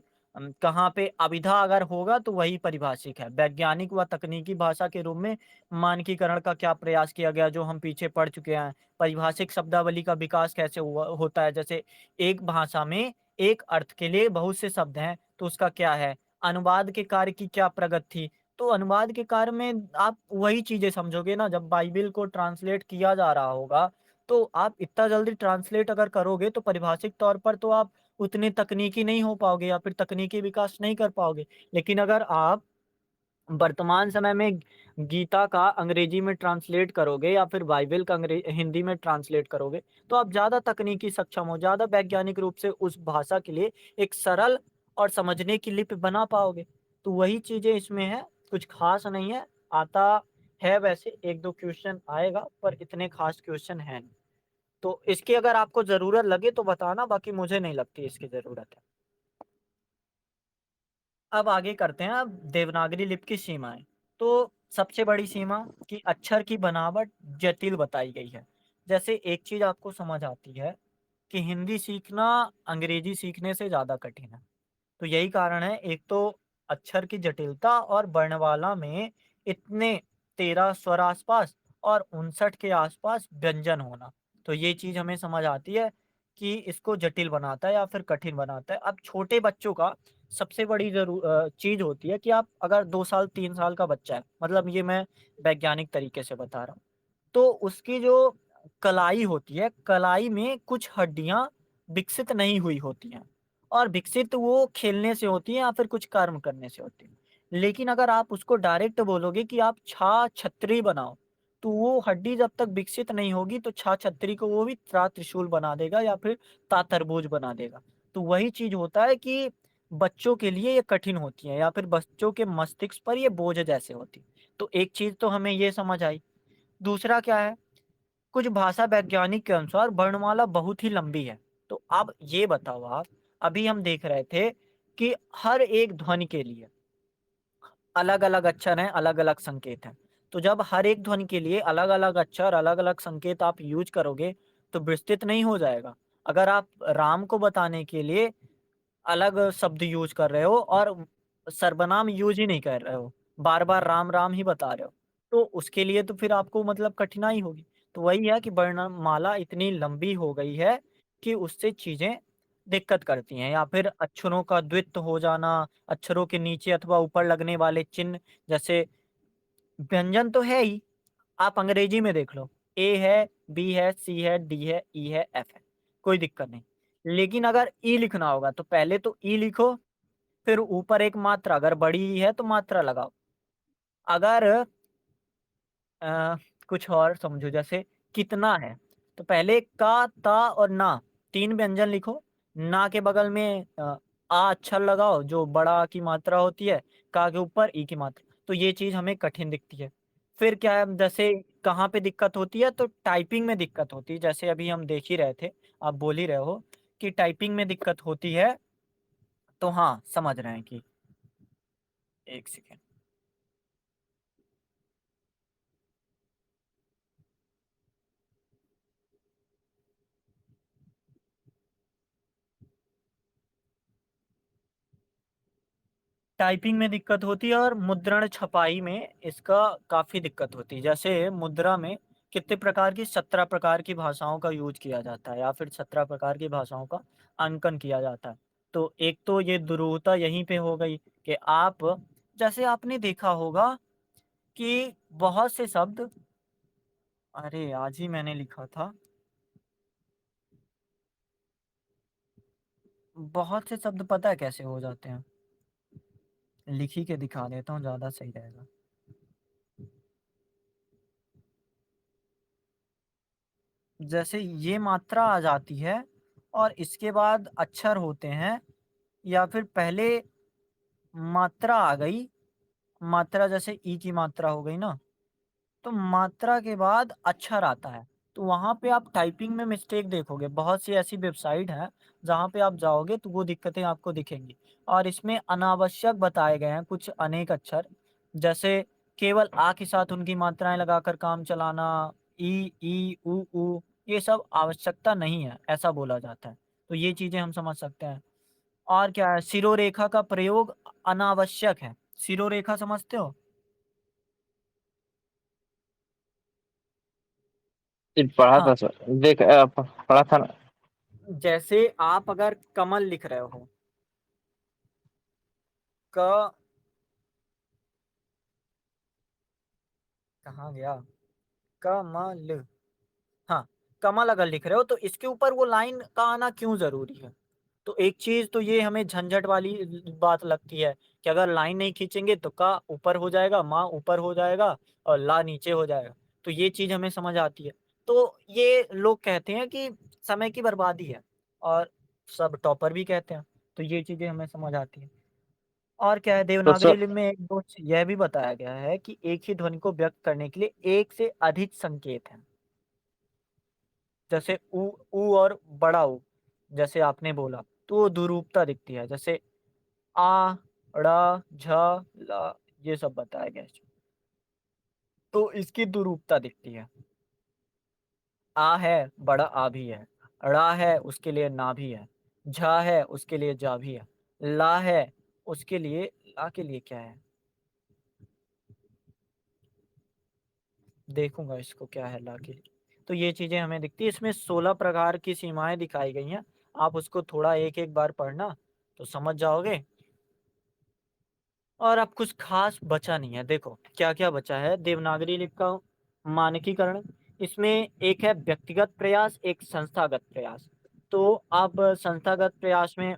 कहाँ पे अभिधा अगर होगा तो वही परिभाषिक है। वैज्ञानिक व तकनीकी भाषा के रूप में मानकीकरण का क्या प्रयास किया गया जो हम पीछे पढ़ चुके हैं। परिभाषिक शब्दावली का विकास कैसे हुआ होता है, जैसे एक भाषा में एक अर्थ के लिए बहुत से शब्द हैं, तो उसका क्या है? अनुवाद के कार्य की क्या प्रगति थी? तो अनुवाद के कार्य में आप वही चीज़ें समझोगे ना, जब बाइबिल को ट्रांसलेट किया जा रहा होगा, तो आप इतना जल्दी ट्रांसलेट अगर करोगे तो पारिभाषिक तौर पर तो आप उतने तकनीकी नहीं हो पाओगे या फिर तकनीकी विकास नहीं कर पाओगे। लेकिन अगर आप वर्तमान समय में गीता का अंग्रेजी में ट्रांसलेट करोगे या फिर बाइबल का हिंदी में ट्रांसलेट करोगे, तो आप ज़्यादा तकनीकी सक्षम हो, ज़्यादा वैज्ञानिक रूप से उस भाषा के लिए एक सरल और समझने की लिपि बना पाओगे। तो वही चीज़ें इसमें है, कुछ ख़ास नहीं है। आता है वैसे 1-2 क्वेश्चन आएगा, पर इतने ख़ास क्वेश्चन हैं नहीं। तो इसकी अगर आपको ज़रूरत लगे तो बताना, बाकी मुझे नहीं लगती इसकी ज़रूरत है। अब आगे करते हैं अब देवनागरी लिपि की सीमाएँ। तो सबसे बड़ी सीमा कि अक्षर की बनावट जटिल बताई गई है। जैसे एक चीज़ आपको समझ आती है कि हिंदी सीखना अंग्रेजी सीखने से ज़्यादा कठिन है। तो यही कारण है, एक तो अक्षर की जटिलता और वर्णमाला में इतने 13 स्वर आसपास और 59 के आसपास व्यंजन होना। तो ये चीज़ हमें समझ आती है कि इसको जटिल बनाता है या फिर कठिन बनाता है। अब छोटे बच्चों का सबसे बड़ी चीज़ होती है कि आप अगर 2 साल 3 साल का बच्चा है, मतलब ये मैं वैज्ञानिक तरीके से बता रहा हूँ। तो उसकी जो कलाई होती है, कलाई में कुछ हड्डियाँ विकसित नहीं हुई होती हैं, और विकसित वो खेलने से होती हैं या फिर कुछ कर्म करने से होती हैं। लेकिन अगर आप उसको डायरेक्ट बोलोगे कि आप छा-छतरी बनाओ, तो वो हड्डी जब तक विकसित नहीं होगी तो छा-छतरी को वो भी ता-त्रिशूल बना देगा या फिर ता-तरबूज बना देगा। तो वही चीज़ होता है कि बच्चों के लिए ये कठिन होती है या फिर बच्चों के मस्तिष्क पर ये बोझ जैसे होती है। तो एक चीज़ तो हमें ये समझ आई। दूसरा क्या है, कुछ भाषा वैज्ञानिक के अनुसार वर्णमाला बहुत ही लंबी है। तो अब ये बताओ आप, अभी हम देख रहे थे कि हर एक ध्वनि के लिए अलग-अलग अक्षर हैं, अलग-अलग संकेत हैं। तो जब हर एक ध्वनि के लिए अलग-अलग अक्षर, अलग-अलग संकेत आप यूज़ करोगे, तो विस्तृत नहीं हो जाएगा। अगर आप राम को बताने के लिए अलग शब्द यूज़ कर रहे हो और सर्वनाम यूज़ ही नहीं कर रहे हो, बार-बार राम, राम ही बता रहे हो, तो उसके लिए तो फिर आपको मतलब कठिनाई होगी। तो वही है कि वर्णमाला इतनी लंबी हो गई है कि उससे चीज़ें दिक्कत करती हैं, या फिर अक्षरों का द्वित्व हो जाना, अक्षरों के नीचे अथवा ऊपर लगने वाले चिन्ह, जैसे व्यंजन तो है ही, आप अंग्रेजी में देख लो, ए है, बी है, सी है, डी है, ई है, एफ है, कोई दिक्कत नहीं। लेकिन अगर ई लिखना होगा तो पहले तो ई लिखो, फिर ऊपर एक मात्रा, अगर बड़ी ई है तो मात्रा लगाओ। अगर अ, कुछ और समझो, जैसे कितना है, तो पहले का, ता और ना 3 व्यंजन लिखो। ना के बगल में आ अक्षर लगाओ जो बड़ा आ की मात्रा होती है, का के ऊपर ई की मात्रा। तो ये चीज़ हमें कठिन दिखती है। फिर क्या है, जैसे कहाँ पे दिक्कत होती है, तो टाइपिंग में दिक्कत होती है। जैसे अभी हम देख ही रहे थे, आप बोल ही रहे हो कि टाइपिंग में दिक्कत होती है, तो हाँ, समझ रहे हैं कि 1 सेकंड। टाइपिंग में दिक्कत होती है और मुद्रण छपाई में इसका काफ़ी दिक्कत होती है। जैसे मुद्रा में कितने प्रकार की 17 प्रकार की भाषाओं का यूज़ किया जाता है या फिर 17 प्रकार की भाषाओं का अंकन किया जाता है। तो एक तो ये दुरूहता यहीं पे हो गई कि आप, जैसे आपने देखा होगा कि बहुत से शब्द, अरे! आज ही मैंने लिखा था, बहुत से शब्द पता है कैसे हो जाते हैं? लिख ही के दिखा देता हूँ, ज़्यादा सही रहेगा। जैसे ये मात्रा आ जाती है और इसके बाद अक्षर होते हैं, या फिर पहले मात्रा आ गई, मात्रा जैसे ई की मात्रा हो गई ना, तो मात्रा के बाद अक्षर आता है। तो वहाँ पे आप टाइपिंग में मिस्टेक देखोगे। बहुत सी ऐसी वेबसाइट हैं, जहाँ पे आप जाओगे तो वो दिक्कतें आपको दिखेंगी। और इसमें अनावश्यक बताए गए हैं कुछ अनेक अक्षर, जैसे केवल आ के साथ उनकी मात्राएँ लगाकर काम चलाना, ई, ऊ, ये सब आवश्यकता नहीं है, ऐसा बोला जाता है। तो ये चीज़ें हम समझ सकते हैं। और क्या है, सिरोरेखा का प्रयोग अनावश्यक है। सिरोरेखा समझते हो? पढ़ा हाँ, था सर, पढ़ा था ना। जैसे आप अगर कमल लिख रहे हो, क कहाँ गया? कमल, हाँ, कमल अगर लिख रहे हो तो इसके ऊपर वो लाइन का आना क्यों ज़रूरी है? तो एक चीज़ तो ये हमें झंझट वाली बात लगती है कि अगर लाइन नहीं खींचेंगे तो का ऊपर हो जाएगा, मा ऊपर हो जाएगा और ला नीचे हो जाएगा। तो ये चीज़ हमें समझ आती है। तो ये लोग कहते हैं कि समय की बर्बादी है, और सब टॉपर भी कहते हैं। तो ये चीज़ें हमें समझ आती हैं। और क्या है, तो देवनागरी सर लिपि में एक दो यह भी बताया गया है कि एक ही ध्वनि को व्यक्त करने के लिए एक से अधिक संकेत हैं। जैसे ऊ और बड़ा ऊ, जैसे आपने बोला, तो वो दुरूपता दिखती है। जैसे आ, ड़ा, झ, ला, ये सब बताया गया है इसमें। तो इसकी दुरूपता दिखती है। आ है, बड़ा आ भी है। ड़ा है, उसके लिए ना भी है। झा है, उसके लिए जा भी है। ला है, उसके लिए, ला के लिए क्या है, देखूँगा इसको क्या है ला के लिए। तो ये चीज़ें हमें दिखती है। इसमें 16 प्रकार की सीमाएँ दिखाई गई हैं। आप उसको थोड़ा एक-एक बार पढ़ना तो समझ जाओगे। और अब कुछ ख़ास बचा नहीं है। देखो, क्या-क्या बचा है देवनागरी लिपि का मानकीकरण। इसमें एक है व्यक्तिगत प्रयास, एक संस्थागत प्रयास। तो आप संस्थागत प्रयास में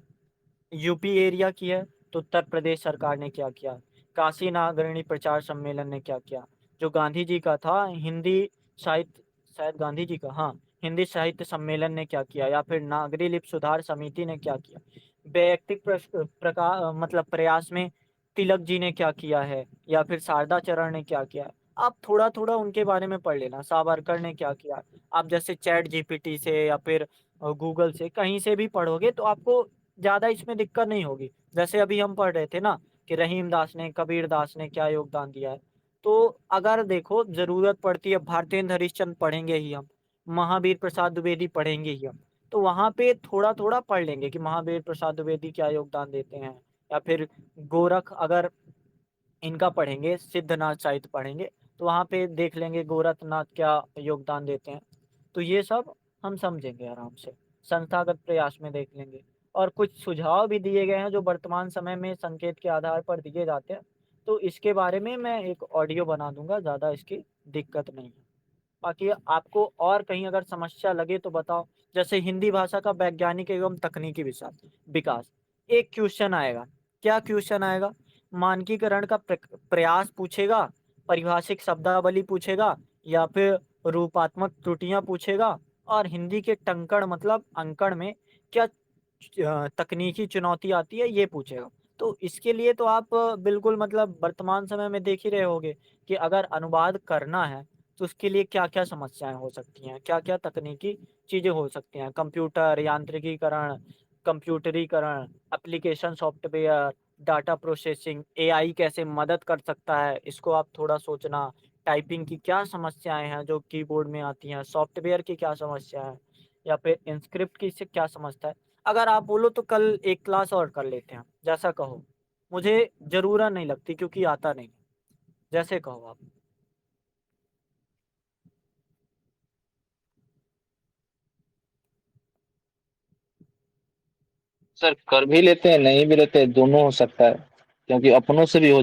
यूपी एरिया की है, तो उत्तर प्रदेश सरकार ने क्या किया? काशी नागरणी प्रचार सम्मेलन ने क्या किया? जो गांधी जी का था हिंदी साहित्य, शायद गांधी जी का, हाँ, हिंदी साहित्य सम्मेलन ने क्या किया? या फिर नागरी लिपि सुधार समिति ने क्या किया? वैयक्तिक मतलब प्रयास में तिलक जी ने क्या किया है? या फिर शारदा चरण ने क्या किया? आप थोड़ा-थोड़ा उनके बारे में पढ़ लेना। सावरकर ने क्या किया? आप जैसे चैट जीपीटी से या फिर गूगल से कहीं से भी पढ़ोगे तो आपको ज़्यादा इसमें दिक्कत नहीं होगी। जैसे अभी हम पढ़ रहे थे ना कि रहीम दास ने, कबीर दास ने क्या योगदान दिया है। तो अगर देखो ज़रूरत पड़ती है, भारतेंदु हरिश्चंद्र पढ़ेंगे ही हम, महावीर प्रसाद द्विवेदी पढ़ेंगे ही हम। तो वहाँ पे थोड़ा-थोड़ा पढ़ लेंगे कि महावीर प्रसाद द्विवेदी क्या योगदान देते हैं, या फिर गोरख अगर इनका पढ़ेंगे, सिद्धनाथ साहित्य पढ़ेंगे, तो वहाँ पे देख लेंगे गोरखनाथ क्या योगदान देते हैं। तो ये सब हम समझेंगे आराम से, संस्थागत प्रयास में देख लेंगे। और कुछ सुझाव भी दिए गए हैं जो वर्तमान समय में संकेत के आधार पर दिए जाते हैं। तो इसके बारे में मैं एक ऑडियो बना दूँगा, ज़्यादा इसकी दिक्कत नहीं है। बाकी आपको और कहीं अगर समस्या लगे तो बताओ। जैसे हिंदी भाषा का वैज्ञानिक एवं तकनीकी विकास, एक क्वेश्चन आएगा। क्या क्वेश्चन आएगा? मानकीकरण का प्रयास पूछेगा, परिभाषिक शब्दावली पूछेगा, या फिर रूपात्मक त्रुटियां पूछेगा, और हिंदी के टंकण मतलब अंकड़ में क्या तकनीकी चुनौती आती है, ये पूछेगा। तो इसके लिए तो आप बिल्कुल मतलब वर्तमान समय में देख ही रहे होगे कि अगर अनुवाद करना है तो उसके लिए क्या-क्या समस्याएँ हो सकती हैं, क्या-क्या तकनीकी चीज़ें हो सकती हैं। कंप्यूटर, यांत्रिकीकरण, कंप्यूटरीकरण, application software, data processing, AI कैसे मदद कर सकता है, इसको आप थोड़ा सोचना। टाइपिंग की क्या समस्याएँ हैं जो कीबोर्ड में आती हैं, सॉफ्टवेयर की क्या समस्या है, या फिर इंस्क्रिप्ट की से क्या समझता है। अगर आप बोलो तो कल एक क्लास और कर लेते हैं, जैसा कहो। मुझे ज़रूरत नहीं लगती क्योंकि आता नहीं। जैसे कहो आप। सर कर भी लेते हैं, नहीं भी लेते हैं, दोनों हो सकता है, क्योंकि अपनों से भी हो